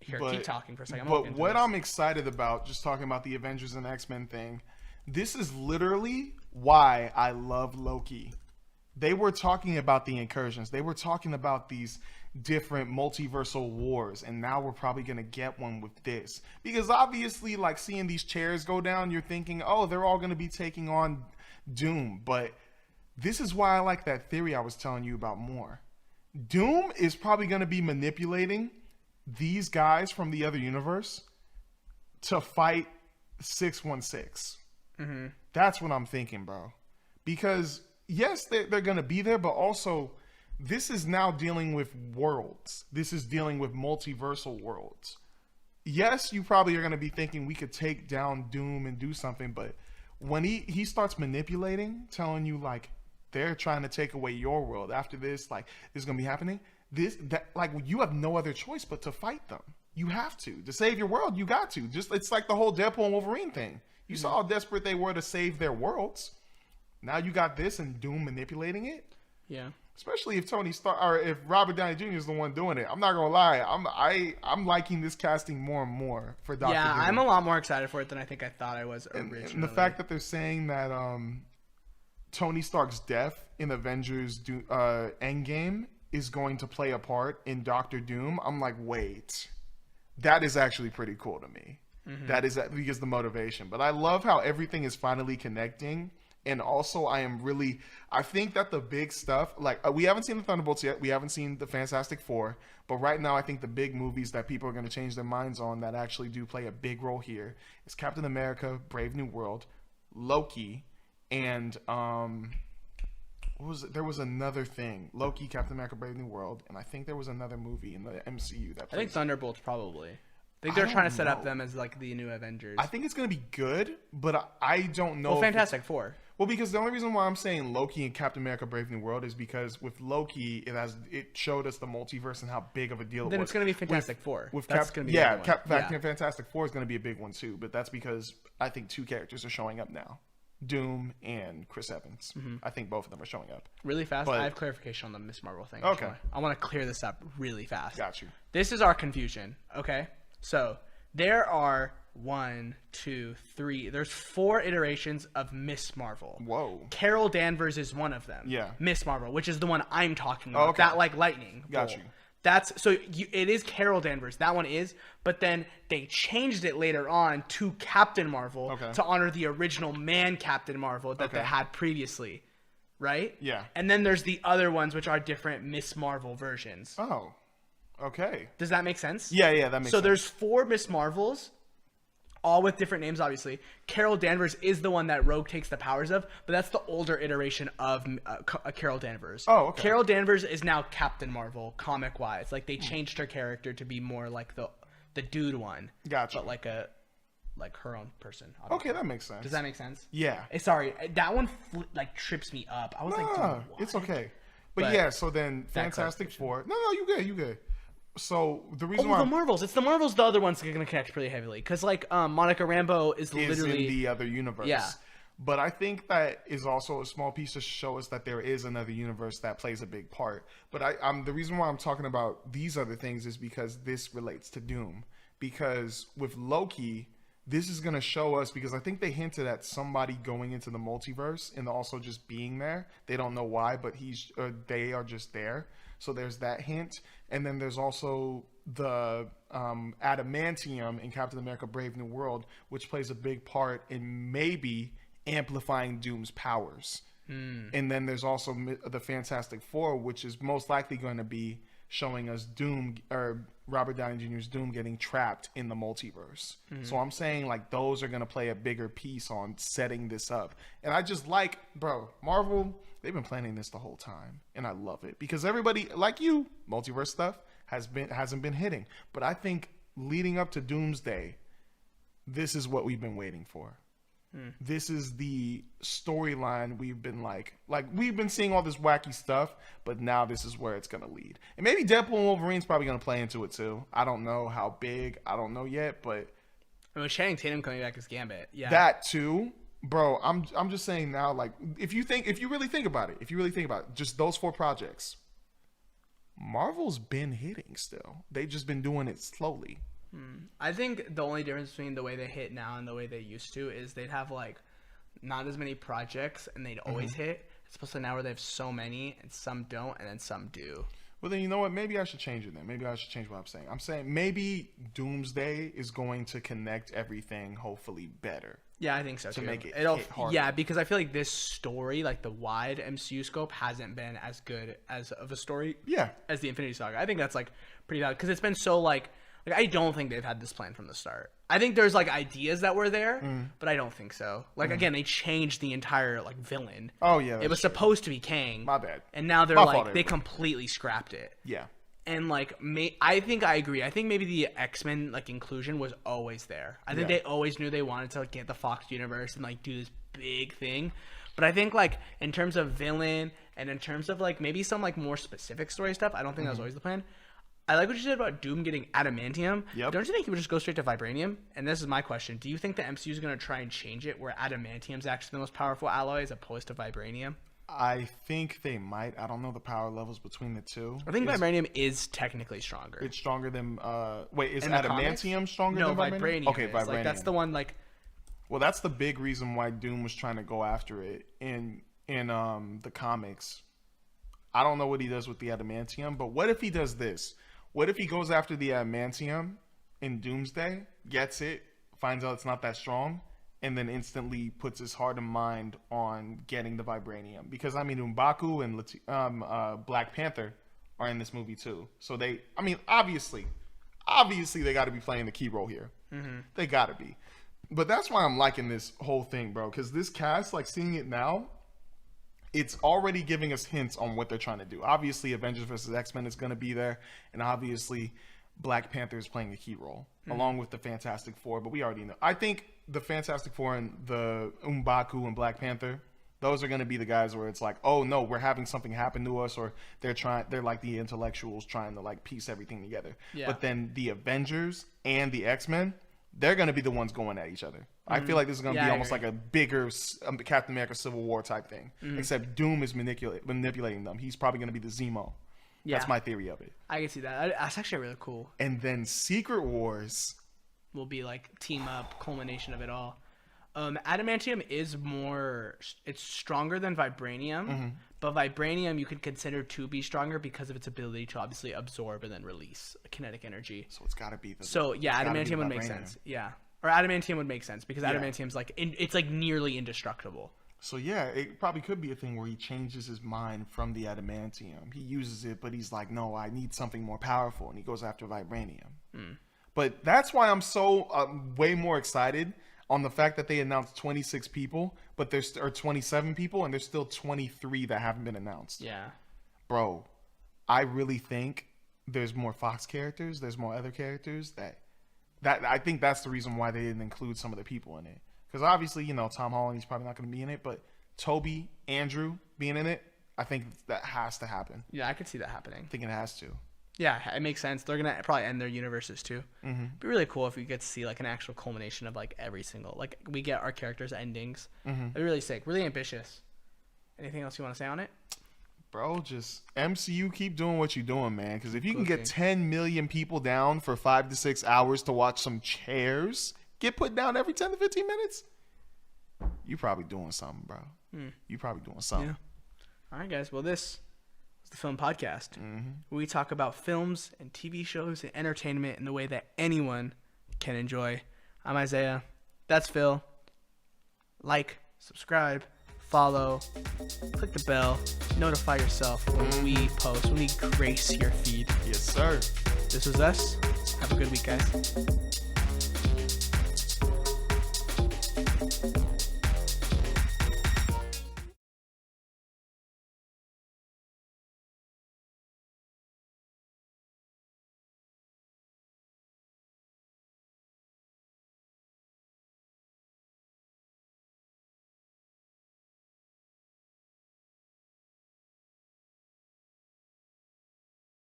Here, keep talking for a second. But what I'm excited about, just talking about the Avengers and X-Men thing, this is literally why I love Loki. They were talking about the incursions. They were talking about these different multiversal wars, and now we're probably going to get one with this. Because obviously, like, seeing these chairs go down, you're thinking, oh, they're all going to be taking on Doom. But this is why I like that theory I was telling you about more. Doom is probably going to be manipulating these guys from the other universe to fight 616. That's what I'm thinking, bro. Because yes, they're going to be there, but also this is now dealing with worlds. This is dealing with multiversal worlds. Yes, you probably are going to be thinking we could take down Doom and do something, but when he starts manipulating, telling you like they're trying to take away your world after this, like this is going to be happening, like you have no other choice but to fight them. You have to save your world. You got to. Just it's like the whole Deadpool and Wolverine thing. You saw how desperate they were to save their worlds. Now you got this and Doom manipulating it. Yeah. Especially if Tony Stark or if Robert Downey Jr. is the one doing it. I'm not gonna lie. I'm liking this casting more and more for Doctor Doom. I'm a lot more excited for it than I think I thought I was originally. And the fact that they're saying that Tony Stark's death in Avengers Endgame is going to play a part in Doctor Doom. I'm like, wait, that is actually pretty cool to me. That is because the motivation. But I love how everything is finally connecting. And also, I think that the big stuff, like we haven't seen the Thunderbolts yet. We haven't seen the Fantastic Four. But right now, I think the big movies that people are going to change their minds on that actually do play a big role here is Captain America, Brave New World, Loki, and what was it? There was another thing. Loki, Captain America, Brave New World, and I think there was another movie in the MCU that plays. I think Thunderbolts probably. I think they're trying to set up them as like the new Avengers. I think it's going to be good, but I don't know. Well, Fantastic Four. Well, because the only reason why I'm saying Loki and Captain America Brave New World is because with Loki, it showed us the multiverse and how big of a deal it was. Then it's going to be Fantastic Four. That's going to be Fantastic Four is going to be a big one too, but that's because I think two characters are showing up now. Doom and Chris Evans. I think both of them are showing up. Really fast? I have clarification on the Miss Marvel thing. Okay. I want to clear this up really fast. Got you. This is our confusion, okay? So there are there's 4 iterations of Miss Marvel. Whoa. Carol Danvers is one of them. Yeah. Miss Marvel, which is the one I'm talking about. Oh, okay. That like lightning. Got you. That's so it is Carol Danvers. That one is, but then they changed it later on to Captain Marvel to honor the original man Captain Marvel that they had previously, right? Yeah. And then there's the other ones which are different Miss Marvel versions. Oh. Okay. Does that make sense? Yeah, that makes sense. So there's 4 Miss Marvels, all with different names, obviously. Carol Danvers is the one that Rogue takes the powers of, but that's the older iteration of Carol Danvers. Oh, okay. Carol Danvers is now Captain Marvel, comic-wise. Like, they changed her character to be more like the dude one. Gotcha. But like her own person. Obviously. Okay, that makes sense. Does that make sense? Yeah. Sorry, that one trips me up. I was like, what? It's okay. But yeah, so then Fantastic Four. No, you good. So the reason why the Marvels. It's the Marvels. The other one's going to connect pretty heavily because Monica Rambeau is literally in the other universe. Yeah. But I think that is also a small piece to show us that there is another universe that plays a big part. But the reason why I'm talking about these other things is because this relates to Doom. Because with Loki, this is going to show us, because I think they hinted at somebody going into the multiverse and also just being there. They don't know why, but they are just there. So there's that hint. And then there's also the adamantium in Captain America Brave New World, which plays a big part in maybe amplifying Doom's powers. And then there's also the Fantastic Four, which is most likely going to be showing us Doom or Robert Downey Jr.'s Doom getting trapped in the multiverse. So I'm saying like those are gonna play a bigger piece on setting this up. And I just like, bro, Marvel, they've been planning this the whole time, and I love it because everybody like you, multiverse stuff hasn't been hitting. But I think leading up to Doomsday, this is what we've been waiting for. This is the storyline we've been like we've been seeing all this wacky stuff, but now this is where it's gonna lead. And maybe Deadpool and Wolverine's probably gonna play into it too. I don't know how big. I don't know yet, but I mean, Channing Tatum coming back as Gambit, yeah, that too, bro. I'm just saying now, like if you really think about it, just those 4 projects, Marvel's been hitting still. They've just been doing it slowly. I think the only difference between the way they hit now and the way they used to is they'd have like not as many projects and they'd always hit. It's supposed to now where they have so many and some don't and then some do. Well, then you know what? Maybe I should change it then. Maybe I should change what I'm saying. I'm saying maybe Doomsday is going to connect everything hopefully better. Yeah, I think so too. Make it hit harder. Yeah, because I feel like this story, like the wide MCU scope, hasn't been as good as of a story. Yeah. As the Infinity Saga. I think that's like pretty valid because it's been so like I don't think they've had this plan from the start. I think there's like ideas that were there, but I don't think so. Like again, they changed the entire like villain. Oh yeah, it was supposed to be Kang. My bad. And now they're like they completely scrapped it. Yeah. And like I think I agree. I think maybe the X-Men like inclusion was always there. I think they always knew they wanted to like get the Fox universe and like do this big thing. But I think like in terms of villain and in terms of like maybe some like more specific story stuff, I don't think that was always the plan. I like what you said about Doom getting adamantium. Yep. Don't you think he would just go straight to vibranium? And this is my question. Do you think the MCU is going to try and change it where adamantium is actually the most powerful alloy as opposed to vibranium? I think they might. I don't know the power levels between the two. I think vibranium is technically stronger. It's stronger than... wait, is adamantium stronger than vibranium? No, vibranium Okay, vibranium. Like, that's the one, like... Well, that's the big reason why Doom was trying to go after it in the comics. I don't know what he does with the adamantium, but what if he does this? What if he goes after the adamantium in Doomsday, gets it, finds out it's not that strong, and then instantly puts his heart and mind on getting the vibranium? Because, I mean, M'Baku and Black Panther are in this movie, too. So they, I mean, obviously they got to be playing the key role here. They got to be. But that's why I'm liking this whole thing, bro. Because this cast, like, seeing it now, it's already giving us hints on what they're trying to do. Obviously, Avengers vs. X-Men is going to be there. And obviously, Black Panther is playing a key role, along with the Fantastic Four. But we already know. I think the Fantastic Four and the M'Baku and Black Panther, those are going to be the guys where it's like, oh, no, we're having something happen to us. Or they're like the intellectuals trying to, like, piece everything together. Yeah. But then the Avengers and the X-Men, they're going to be the ones going at each other. I feel like this is going to be almost like a bigger Captain America Civil War type thing. Except Doom is manipulating them. He's probably going to be the Zemo. Yeah. That's my theory of it. I can see that. That's actually really cool. And then Secret Wars will be like team up, culmination of it all. Adamantium is it's stronger than vibranium, but vibranium you could consider to be stronger because of its ability to obviously absorb and then release kinetic energy. So it's got to be adamantium would make sense. Yeah. Or adamantium would make sense because adamantium's like it's like nearly indestructible. So yeah, it probably could be a thing where he changes his mind from the adamantium. He uses it, but he's like, no, I need something more powerful, and he goes after vibranium. But that's why I'm so way more excited on the fact that they announced 26 people, but there's 27 people, and there's still 23 that haven't been announced. Yeah, bro, I really think there's more Fox characters. There's more other characters that I think that's the reason why they didn't include some of the people in it. Because obviously, you know, Tom Holland, he's probably not going to be in it, but Toby, Andrew being in it, I think that has to happen. Yeah, I could see that happening. I think it has to. Yeah, it makes sense. They're going to probably end their universes too. It'd be really cool if we get to see like an actual culmination of like every single, like we get our characters' endings. It'd be really sick, really ambitious. Anything else you want to say on it? Bro, just MCU, keep doing what you're doing, man. Because if you can get 10 million people down for 5 to 6 hours to watch some chairs get put down every 10 to 15 minutes, you probably doing something, bro. You probably doing something. Yeah. All right, guys. Well, this is the Film Podcast. We talk about films and TV shows and entertainment in the way that anyone can enjoy. I'm Isaiah. That's Phil. Like, subscribe, follow, click the bell, notify yourself when we post, when we grace your feed. Yes, sir. This was us. Have a good week, guys.